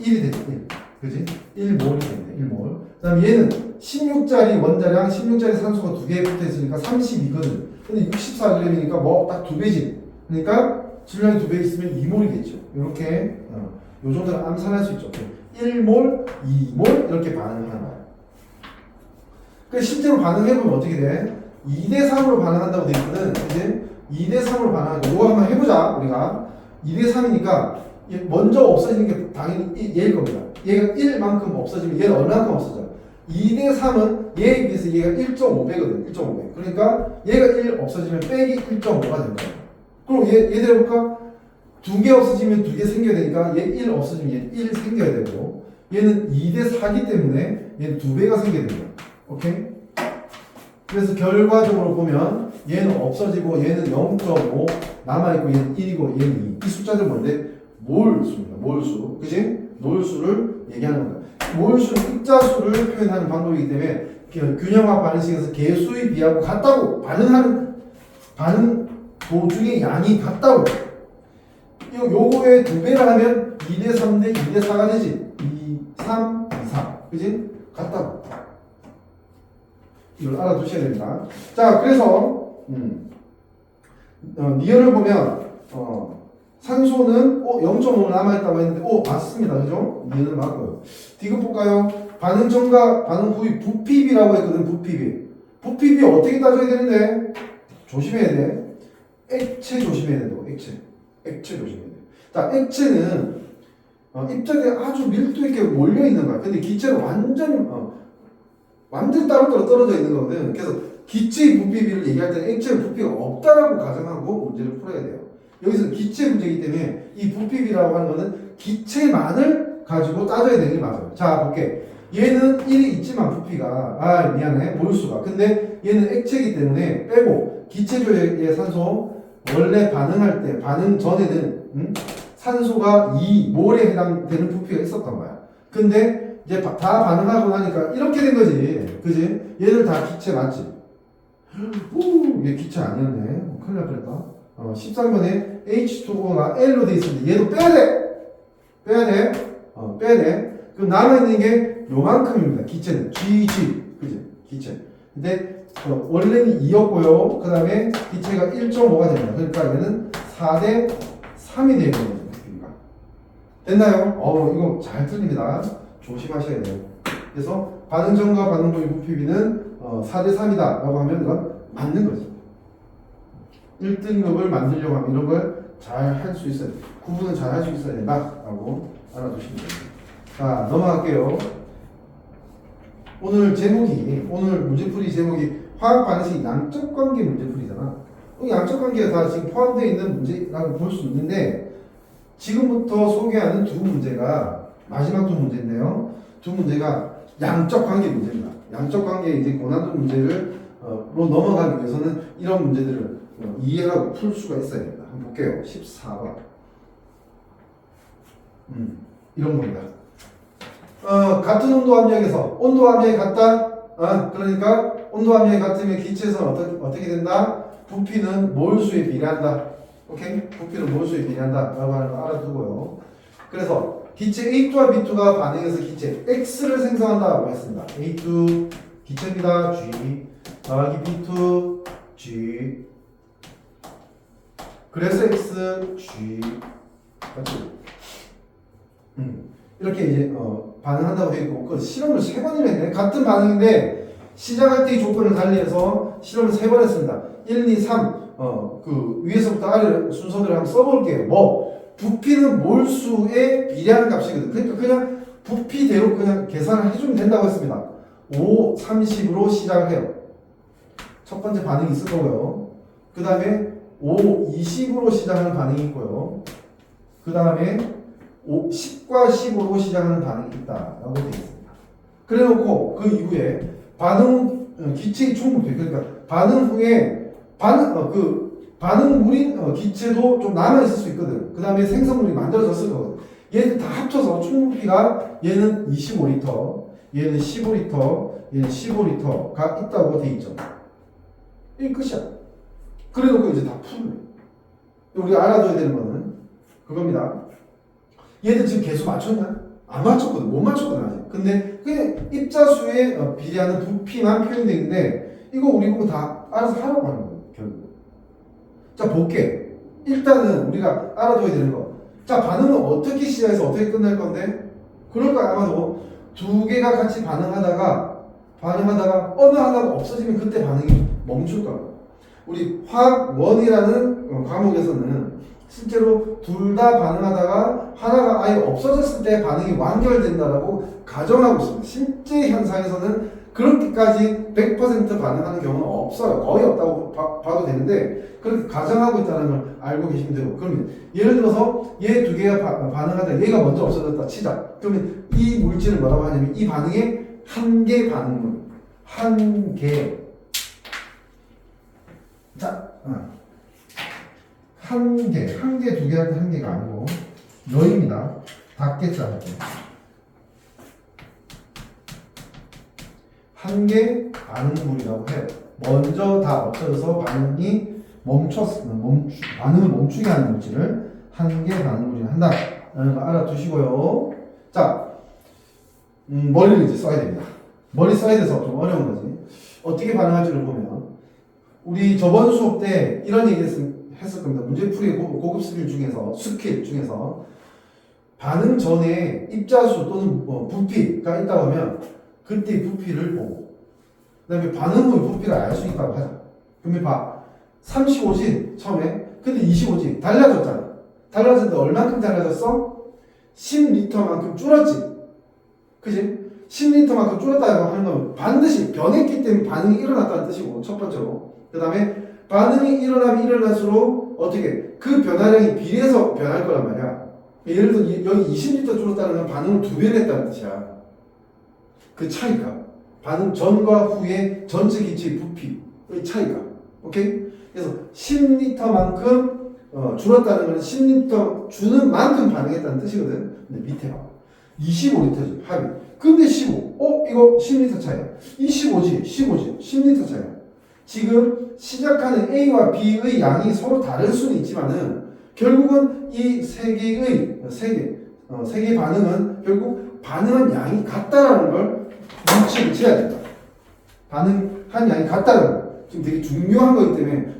1이 되죠. 1. 그지? 1몰이 되네. 1몰. 그 다음 얘는 16짜리 원자량, 16짜리 산소가 2개 붙어 있으니까 32거든. 근데 64g이니까 뭐 딱 2배지. 그러니까 질량이 2배 있으면 2몰이겠죠. 이렇게 요 정도는 암산할 수 있죠. 1몰, 2몰 이렇게 반응하는 거야. 그 실제로 반응해보면 어떻게 돼? 2대 3으로 반응한다고 돼 있거든. 이제 2대 3으로 반응하는 거. 이거 한번 해보자. 우리가 2대 3이니까 먼저 없어지는 게 당연히 얘일 겁니다. 얘가 1만큼 없어지면 얘는 얼마만큼 없어져? 2대 3은 얘에 비해서 얘가 1.5배거든. 1.5배. 그러니까 얘가 1 없어지면 빼기 1.5가 된다. 그럼 얘들 해볼까? 2개 없어지면 2개 생겨야 되니까 얘 1 없어지면 얘 1 생겨야 되고 얘는 2대 4기 때문에 얘는 2배가 생겨야 됩니다. 오케이? 그래서 결과적으로 보면 얘는 없어지고 얘는 0.5 남아있고 얘는 1이고 얘는 2. 이 숫자들 뭔데? 몰수입니다. 몰수. 그치? 몰수를 얘기하는 겁니다. 몰수는 입자수를 표현하는 방법이기 때문에 균형화 반응식에서 개수의 비하고 같다고 반응 도중의 양이 같다고 요거에 2배를 하면 2대 3대 2대 4가 되지. 2, 3, 2, 4 그치? 같다고 이걸 알아두셔야 됩니다. 자, 그래서 니은을 보면 산소는 0.5 남아있다고 했는데 맞습니다. 그죠? 얘는 맞고요. 디귿 볼까요? 반응 전과 반응 후의 부피비라고 했거든. 부피비 어떻게 따져야 되는데? 조심해야 돼. 액체 조심해야 된다고. 액체 조심해야 돼. 자, 액체는 입자들이 아주 밀도 있게 몰려 있는 거야. 근데 기체는 완전 따로따로 떨어져 있는 거거든. 그래서 기체의 부피비를 얘기할 때는 액체의 부피가 없다라고 가정하고 문제를 풀어야 돼요. 여기서 기체 문제이기 때문에 이 부피비라고 하는 거는 기체만을 가지고 따져야 되는 게 맞아요. 자, 볼게. 얘는 1이 있지만 부피가 미안해 몰수가. 근데 얘는 액체이기 때문에 빼고 기체조의 산소 원래 반응할 때 반응 전에는 산소가 2몰에 해당되는 부피가 있었던 거야. 근데 이제 다 반응하고 나니까 이렇게 된 거지. 그지? 얘들 다 기체 맞지? 얘 기체 아니었네. 큰일 날 뻔했다. 13번에 H2O가 L로 돼 있으는데 얘도 빼야 돼. 빼야 돼. 그럼 남아있는 게 요만큼입니다. 기체는 GG. 그지? 기체. 근데 원래는 2였고요. 그 다음에 기체가 1.5가 됩니다. 그러니까 얘는 4대 3이 되는 거죠. 됐나요? 이거 잘 틀립니다. 조심하셔야 돼요. 그래서 반응 전과 반응 후의 부피비는 4대 3이다 라고 하면 이건 맞는 거죠. 1등급을 만들려고 하면 이런 걸 잘 할 수 있어야 돼. 구분을 잘 할 수 있어야 된다 라고 알아두시면 됩니다. 자, 넘어갈게요. 오늘 문제풀이 제목이 화학 반응식 양적 관계 문제풀이잖아. 양적 관계가 다 지금 포함되어 있는 문제라고 볼 수 있는데 지금부터 소개하는 두 문제가 마지막 두 문제인데요. 두 문제가 양적 관계 문제입니다. 양적 관계 이제 고난도 문제를 로 넘어가기 위해서는 이런 문제들을 이해하고 풀 수가 있어야 됩니다. 한번 볼게요. 14번. 이런 겁니다. 같은 온도 함량에서 온도 함량이 같다. 그러니까 온도 함량이 같으면 기체에서는 어떻게 된다? 부피는 몰수에 비례한다. 오케이? 부피는 몰수에 비례한다 라고 하는 거 알아두고요. 그래서 기체 A2와 B2가 반응해서 기체 X를 생성한다고 했습니다. A2 기체입니다. G 더하기 B2 G 그래서 X G 맞죠? 이렇게 이제 반응한다고 되어 있고 그 실험을 3번이나 했네. 같은 반응인데 시작할 때의 조건을 달리해서 실험을 3번 했습니다. 1, 2, 3 그 위에서부터 아래 순서대로 한번 써볼게요. 부피는 몰수에 비례하는 값이거든. 그러니까 그냥 부피대로 그냥 계산을 해주면 된다고 했습니다. 5, 30으로 시작을 해요. 첫 번째 반응이 있을 거고요. 그 다음에 5, 20으로 시작하는 반응이 있고요. 그 다음에 10과 15로 시작하는 반응이 있다라고 되어 있습니다. 그래 놓고 그 이후에 기체의 총 부피, 그러니까 반응 후에 반응물인 기체도 좀 남아있을 수 있거든. 그 다음에 생성물이 만들어졌을 거거든. 얘들 다 합쳐서 총 부피가 얘는 25리터, 얘는 15리터, 얘는 15리터가 있다고 돼 있죠. 이게 끝이야. 그래 놓고 이제 다 풀래. 우리가 알아둬야 되는 거는 그겁니다. 얘들 지금 개수 맞췄나? 안 맞췄거든. 못 맞췄거든 아직. 근데 그냥 입자수에 비례하는 부피만 표현되어 있는데 이거 우리 보고 다 알아서 하라고 하는 거예요. 결국. 자, 볼게. 일단은 우리가 알아둬야 되는 거. 자, 반응은 어떻게 시작해서 어떻게 끝날 건데? 그럴까 아마도 두 개가 같이 반응하다가 어느 하나가 없어지면 그때 반응이 멈출 거야. 우리 화학원이라는 과목에서는 실제로 둘 다 반응하다가 하나가 아예 없어졌을 때 반응이 완결된다라고 가정하고 있습니다. 실제 현상에서는 그렇게까지 100% 반응하는 경우는 없어요. 거의 없다고 봐도 되는데 그렇게 가정하고 있다는 걸 알고 계시면 되고, 그러면 예를 들어서 얘 두 개가 반응하다 얘가 먼저 없어졌다 치자. 그러면 이 물질을 뭐라고 하냐면 이 반응의 한계 반응물, 한계. 자, 한계 두 개 할 때 한계가 아니고 너입니다. 닫겠자 할 때. 한계 반응물이라고 해요. 먼저 다 없어져서 반응을 멈추게 하는 물질을 한계 반응물이라 한다. 라는 거 알아두시고요. 자, 머리를 이제 써야 됩니다. 머리 써야 돼서 좀 어려운 거지. 어떻게 반응할지를 보면 우리 저번 수업 때 이런 얘기 했을 겁니다. 문제풀이 고급 스킬 중에서 반응 전에 입자수 또는 부피가 있다고 하면 그때 부피를 보고 그 다음에 반응 후의 부피를 알 수 있다고 하자. 그러면 봐. 35지 처음에. 근데 25지. 달라졌잖아. 달라졌는데 얼만큼 달라졌어? 10리터만큼 줄었지. 그지? 10리터만큼 줄었다고 하는 건 반드시 변했기 때문에 반응이 일어났다는 뜻이고 첫 번째로. 그 다음에 반응이 일어나면 일어날수록 어떻게 그 변화량이 비례해서 변할 거란 말이야. 예를 들어 여기 20리터 줄었다는 건 반응을 2배를 했다는 뜻이야. 그 차이가 반응 전과 후의 전체 기체의 부피의 차이가. 오케이? 그래서 10리터만큼 줄었다는 건 10리터 주는 만큼 반응했다는 뜻이거든. 근데 밑에 봐. 25리터지 합이. 근데 15. 이거 10리터 차이야. 25지. 15지. 10리터 차이야. 지금 시작하는 A와 B의 양이 서로 다를 수는 있지만은 결국은 이 세 개의 반응은 결국 반응한 양이 같다라는 걸 눈치를 채야 된다. 반응한 양이 같다라는 거. 지금 되게 중요한 거기 때문에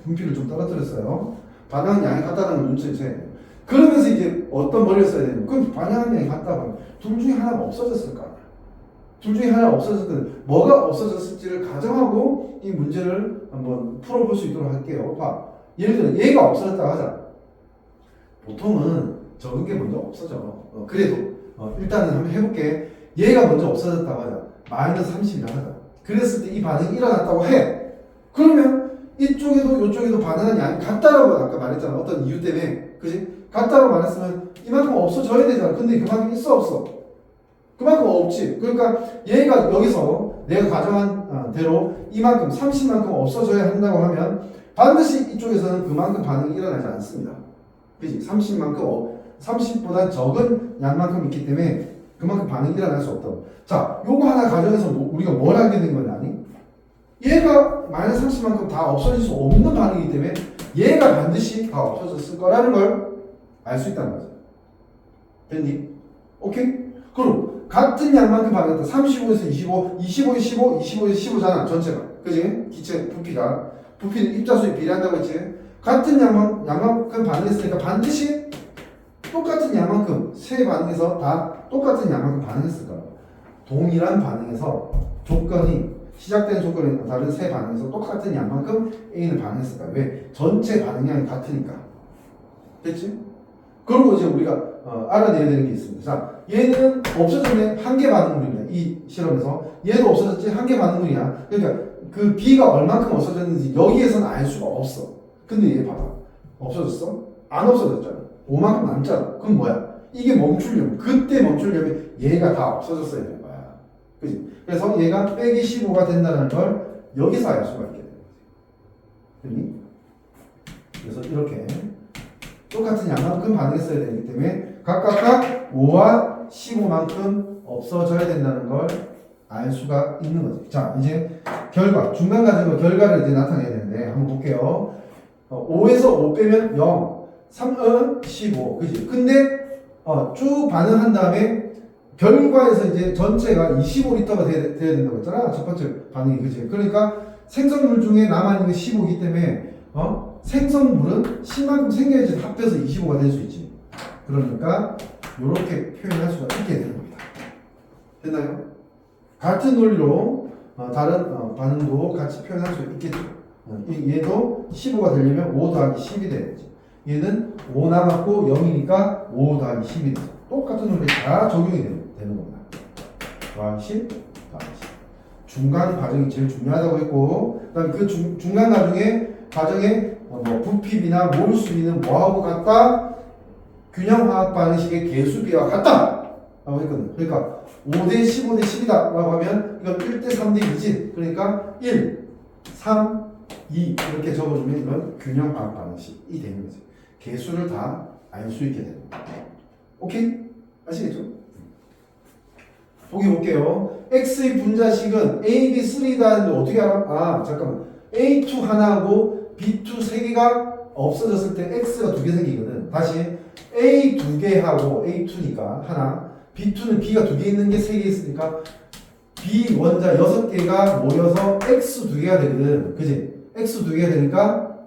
분필을 좀 떨어뜨렸어요. 반응한 양이 같다는 걸 눈치를 채야 돼요. 그러면서 이제 어떤 머리를 써야 되는 그럼 반응한 양이 같다고 둘 중에 하나가 없어졌을 거 아니야. 둘 중에 하나가 없어졌을 때 뭐가 없어졌을지를 가정하고 이 문제를 한번 풀어볼 수 있도록 할게요. 봐. 예를 들어 얘가 없어졌다고 하자. 보통은 적은 게 먼저 없어져. 그래도 일단은 한번 해볼게. 얘가 먼저 없어졌다고 하자. 마이너스 30이라고 하자. 그랬을 때 이 반응이 일어났다고 해. 그러면 이쪽에도 이쪽에도 반응한 양이 같다라고 아까 말했잖아. 어떤 이유 때문에. 그지? 같다고 말했으면 이만큼 없어져야 되잖아. 근데 그만큼 있어 없어? 그만큼 없지. 그러니까 얘가 여기서 내가 가정한 대로 이만큼 30만큼 없어져야 한다고 하면 반드시 이쪽에서는 그만큼 반응이 일어나지 않습니다. 그지? 30보다 적은 양만큼 있기 때문에 그만큼 반응이 일어날 수 없다. 자, 요거 하나 가정해서 우리가 뭘 알게 된 거냐니? 얘가 마이너스 30만큼 다 없어질 수 없는 반응이기 때문에 얘가 반드시 다 없어졌을 거라는 걸 알 수 있다는 거죠. 됐니? 오케이? 그럼 같은 양만큼 반응했다. 35에서 25, 25에서 15, 25에서 15잖아. 전체가. 그지? 기체 부피는 입자수에 비례한다고 했지? 같은 양만큼 반응했으니까 반드시 똑같은 양만큼 세 반응에서 다 똑같은 양만큼 반응했을 거야. 동일한 반응에서 시작되는 조건이 다른 세 반응에서 똑같은 양만큼 A는 반응했을 거야. 왜? 전체 반응량이 같으니까. 됐지? 그리고 이제 우리가 알아내야 되는 게 있습니다. 자, 얘는 없어졌네. 한 개 반응물이네. 이 실험에서. 얘도 없어졌지. 한 개 반응물이야. 그러니까 그 B가 얼만큼 없어졌는지 여기에서는 알 수가 없어. 근데 얘 봐봐. 없어졌어? 안 없어졌잖아. 5만큼 남잖아. 그럼 뭐야? 이게 멈추려면, 그때 멈추려면 얘가 다 없어졌어야 되는 거야. 그치? 그래서 얘가 빼기 15가 된다는 걸 여기서 알 수가 있게 되는 거지. 됐니? 그래서 이렇게 똑같은 양만큼 반응했어야 되기 때문에 각각 5와 15만큼 없어져야 된다는 걸 알 수가 있는 거지. 자, 이제 결과, 중간 가정의 결과를 이제 나타내야 되는데 한번 볼게요. 5에서 5 빼면 0, 3은 15, 그지? 근데 쭉 반응한 다음에 결과에서 이제 전체가 25리터가 돼야 된다고 했잖아. 첫 번째 반응이, 그지? 그러니까 생성물 중에 남아있는 게 15이기 때문에 생성물은 10만큼 생겨야지 합해서 25가 될 수 있지. 그러니까 이렇게 표현할 수가 있게 되는 겁니다. 됐나요? 같은 논리로 다른 반응도 같이 표현할 수 있겠죠. 얘도 15가 되려면 5 더하기 10이 돼야지. 얘는 5 남았고 0이니까 5 더하기 10이 되죠. 똑같은 논리 다 적용이 되는 겁니다. 더하기 10, 더하기 10. 중간 과정이 제일 중요하다고 했고, 그다음 그 중간 과정에 부피비나 몰수비는 뭐하고 같다? 균형화학 반응식의 개수비와 같다! 라고 했거든. 그러니까 5대 15대 10이다 라고 하면 이건 1대 3대 2지. 그러니까 1, 3, 2 이렇게 적어주면 이건 균형화학 반응식이 되는 거지. 개수를 다 알 수 있게 되는 거야. 오케이? 아시겠죠? 보기 볼게요. X의 분자식은 A, B, 3다 하는데 어떻게 알아? 잠깐만. A2 하나하고 B2 3개가 없어졌을 때 X가 2개 생기거든. 다시 A 2개하고 A2니까 하나, B2는 B가 2개 있는 게 3개 있으니까 B 원자 6개가 모여서 X 2개가 되거든. 그지? X 2개가 되니까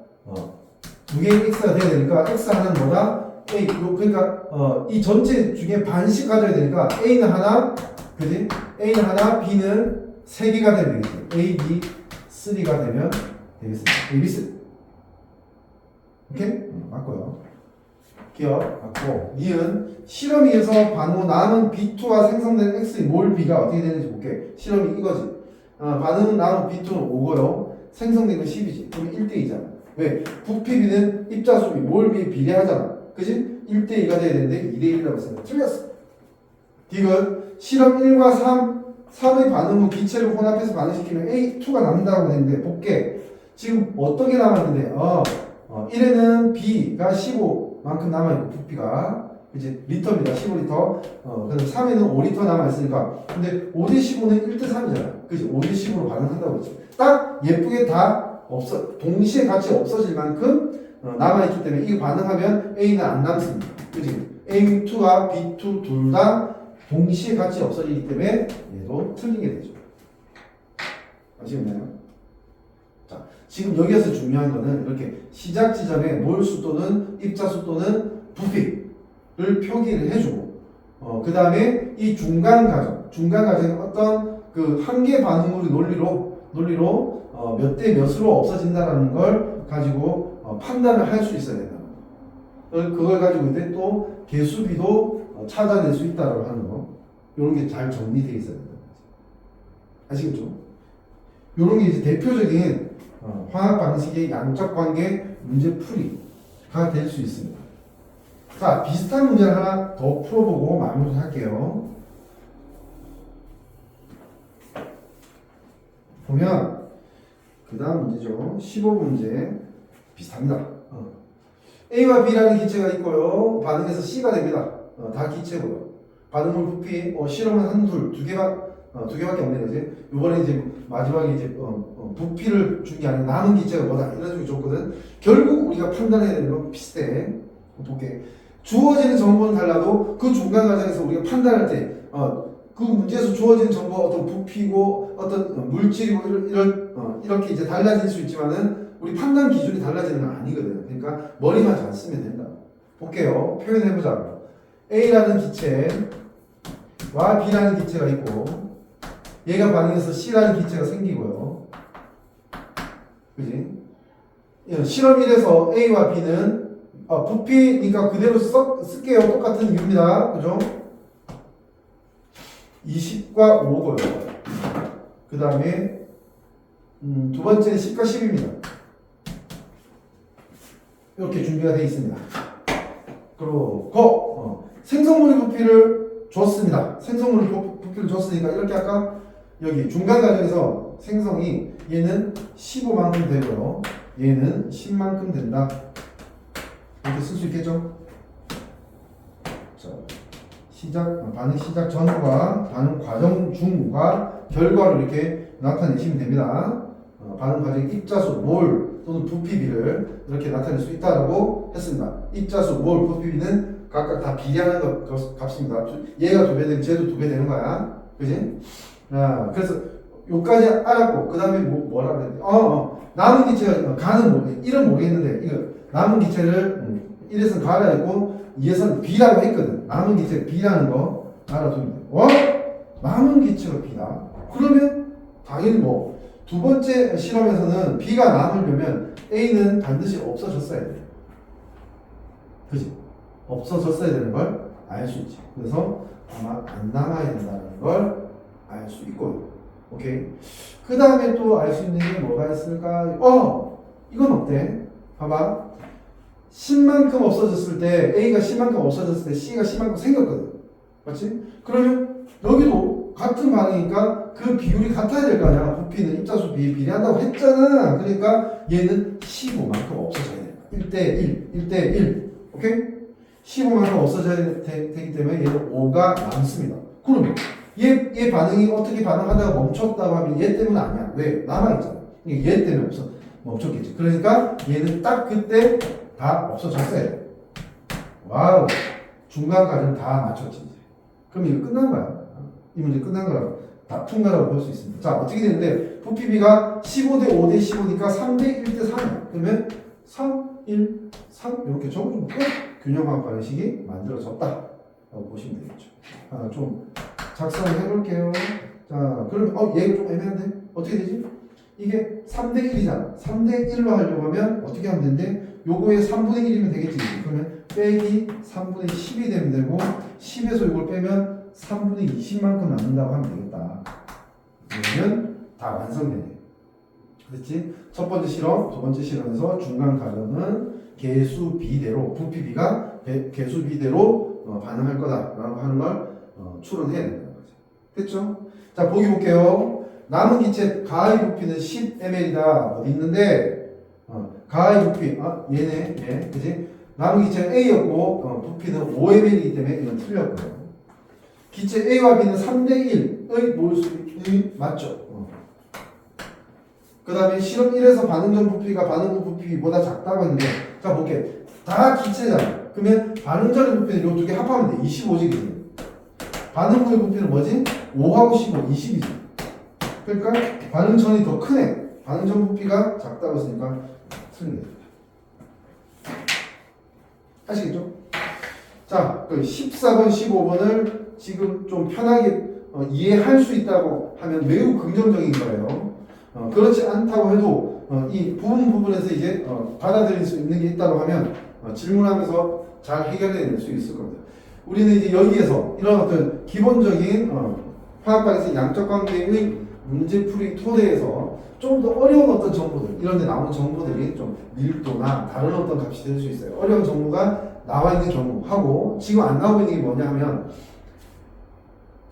두 개의 x가 돼야 되니까 x 하나는 뭐다? a. 그러니까 이 전체 중에 반씩 가져야 되니까 a는 하나, 그지? a는 하나, b는 세 개가 되면 되겠지. a, b, 3가 되면 되겠습니다. a, b, 3. 오케이? 맞고요. 기억 맞고. 니은 실험위에서 반응 후 남은 B2가 생성된 X의 몰 B가 어떻게 되는지 볼게. 실험이 이거지. 반응 후 남은 B2는 5고요. 생성된 건 10이지. 그럼 1대2잖아. 왜? 부피 B는 입자수 B, 몰 B에 비례하잖아. 그지? 1대2가 돼야 되는데 2대1이라고 했으니까 틀렸어. 디귿 실험 1과 3의 반응 후 기체를 혼합해서 반응시키면 A2가 남는다고 했는데 볼게. 지금 어떤 게 남았는데 1에는 B가 15만큼 남아있고 부피가 이제 리터입니다. 15리터. 그다음 3에는 5리터 남아있으니까 근데 5대15는 1대3이잖아. 그치? 5대15로 반응한다고 했지. 딱 예쁘게 다 동시에 같이 없어질 만큼 남아있기 때문에 이거 반응하면 A는 안 남습니다. 그치? A2와 B2 둘 다 동시에 같이 없어지기 때문에 얘도 틀리게 되죠. 아시겠나요? 자, 지금 여기에서 중요한 거는 이렇게 시작 지점에 몰수 또는 입자수 또는 부피를 표기를 해주고, 그 다음에 이 중간 과정에 어떤 그 한계 반응물의 논리로 몇 대 몇으로 없어진다라는 걸 가지고 판단을 할 수 있어야 된다. 그걸 가지고 이제 또 개수비도 찾아낼 수 있다라고 하는 거, 이런 게 잘 정리되어 있어야 된다. 아시겠죠? 이런 게 이제 대표적인 화학 방식의 양적 관계 문제 풀이가 될 수 있습니다. 자, 비슷한 문제를 하나 더 풀어보고 마무리 할게요. 보면 그 다음 문제죠. 15문제 비슷합니다. A와 B라는 기체가 있고요. 반응해서 C가 됩니다. 다 기체고요. 반응물 부피 실험은 두 개밖에 없는 거지. 이번에 이제 마지막에 이제 부피를 준 게 아니라 남은 기체가 뭐다 이런 식으로 줬거든. 결국 우리가 판단해야 되는 건 비슷해. 볼게. 주어지는 정보는 달라도 그 중간 과정에서 우리가 판단할 때 그 문제에서 주어지는 정보가 어떤 부피고 어떤 물질이고 이렇게 이제 달라질 수 있지만은 우리 판단 기준이 달라지는 건 아니거든. 그러니까 머리만 잘 쓰면 된다. 볼게요. 표현해보자. A라는 기체와 B라는 기체가 있고 얘가 반응해서 C라는 기체가 생기고요. 그지? 실험 1에서 A와 B는 부피니까 그대로 쓸게요. 똑같은 이유입니다. 그죠? 20과 5고요. 그 다음에 두 번째는 10과 10입니다. 이렇게 준비가 되어 있습니다. 그리고 생성물의 부피를 줬습니다. 생성물의 부피를 줬으니까 이렇게 아까 여기 중간 과정에서 생성이 얘는 15만큼 되고요. 얘는 10만큼 된다. 이렇게 쓸 수 있겠죠? 자, 반응 시작 전과 반응 과정 중과 결과를 이렇게 나타내시면 됩니다. 반응 과정의 입자수, 몰 또는 부피비를 이렇게 나타낼 수 있다고 했습니다. 입자수, 몰, 부피비는 각각 다 비례하는 값입니다. 얘가 2배 되면 쟤도 2배 되는 거야. 그지? 그래서 요까지 알았고, 그 다음에 뭐라 그랬는데, 남은 기체가, 가는 모르겠, 1은 모르겠는데, 이거, 남은 기체를 1에서는 가라 했고, 2에서는 B라고 했거든. 남은 기체 B라는 거 알아두면 돼. 남은 기체가 B다. 그러면, 당연히 두 번째 실험에서는 B가 남으려면 A는 반드시 없어졌어야 돼. 그지? 없어졌어야 되는 걸 알 수 있지. 그래서 아마 안 남아야 된다는 걸 알 수 있고요. 오케이. 그 다음에 또 알 수 있는 게 뭐가 있을까? 이건 어때? 봐봐. 10만큼 없어졌을 때, A가 10만큼 없어졌을 때 C가 10만큼 생겼거든. 맞지? 그러면 여기도 같은 반응이니까 그 비율이 같아야 될 거 아니야. 부피는 입자수 비례한다고 했잖아. 그러니까 얘는 15만큼 없어져야 돼. 1대1. 오케이? 15만큼 없어져야 되기 때문에 얘는 5가 남습니다. 그러면 얘 반응이 어떻게 반응하다가 멈췄다고 하면 얘 때문 아니야. 왜? 남아있잖아. 얘 때문에 멈췄겠지. 그러니까 얘는 딱 그때 다 없어졌어야 돼. 와우. 중간 과정 다 맞췄지. 이제. 그럼 이거 끝난 거야. 이 문제 끝난 거라고. 다 통과라고 볼 수 있습니다. 자, 어떻게 되는데, 부피비가 15대 5대 15니까 3대 1대 3이야. 그러면 3, 1, 3 이렇게 적어주면 끝. 균형화학 방식이 만들어졌다 라고 보시면 되겠죠. 좀 작성을 해볼게요. 자, 그러면 얘가 좀 애매한데 어떻게 되지? 이게 3대 1이잖아. 3대 1로 하려고 하면 어떻게 하면 되는데 요거에 3분의 1이면 되겠지. 그러면 빼기 3분의 10이 되면 되고 10에서 이걸 빼면 3분의 20만큼 남는다고 하면 되겠다. 그러면 다 완성되네. 그렇지? 첫 번째 실험, 두 번째 실험에서 중간 가정은 개수 비대로 부피 B가 개수 비대로 반응할 거다라고 하는 걸 추론해야 된다는 거죠. 됐죠? 자, 보기 볼게요. 남은 기체 가의 부피는 10ml이다. 어디 있는데 가의 부피 얘네 얘 그지? 남은 기체는 A였고 부피는 5ml이기 때문에 이건 틀렸고요. 기체 A와 B는 3대 1의 몰수율이 맞죠? 그 다음에 실험 1에서 반응 전 부피가 반응 후 부피보다 작다고 했는데 자 볼게. 다 기체잖아. 그러면 반응 전의 부피는 이 두 개 합하면 돼. 25지. 반응 후의 부피는 뭐지? 5하고 15, 20이지. 그러니까 반응 전이 더 크네. 반응 전 부피가 작다고 했으니까 틀린 게 됩니다. 아시겠죠? 자, 그 14번, 15번을 지금 좀 편하게 이해할 수 있다고 하면 매우 긍정적인 거예요. 그렇지 않다고 해도 이 부분에서 이제 받아들일 수 있는 게 있다고 하면 질문하면서 잘 해결해낼 수 있을 겁니다. 우리는 이제 여기에서 이런 어떤 기본적인 화학방에서 양적 관계의 문제풀이 토대에서 좀 더 어려운 어떤 정보들 이런 데 나오는 정보들이 좀 밀도나 다른 어떤 값이 될 수 있어요. 어려운 정보가 나와 있는 경우하고 지금 안 나오고 있는 게 뭐냐 하면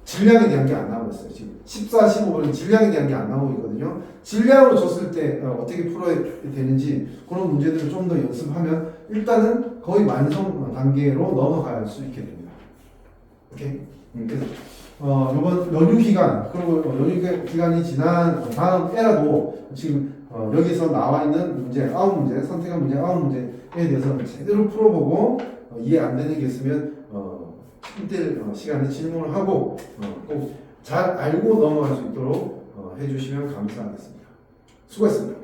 질량에 대한 게 안 나오고 있어요. 지금 14, 15번은 질량에 대한 게 안 나오고 있거든요. 질량으로 줬을 때 어떻게 풀어야 되는지 그런 문제들을 좀 더 연습하면 일단은 거의 완성 단계로 넘어갈 수 있게 됩니다. 오케이? 그래서 이번 연휴 기간 그리고 연휴 기간이 지난 다음 에라도 지금 여기서 나와 있는 문제 9문제 선택한 문제 9문제에 대해서 제대로 풀어보고 이해 안 되는 게 있으면 이때 시간에 질문을 하고 꼭 잘 알고 넘어갈 수 있도록 해주시면 감사하겠습니다. 수고했습니다.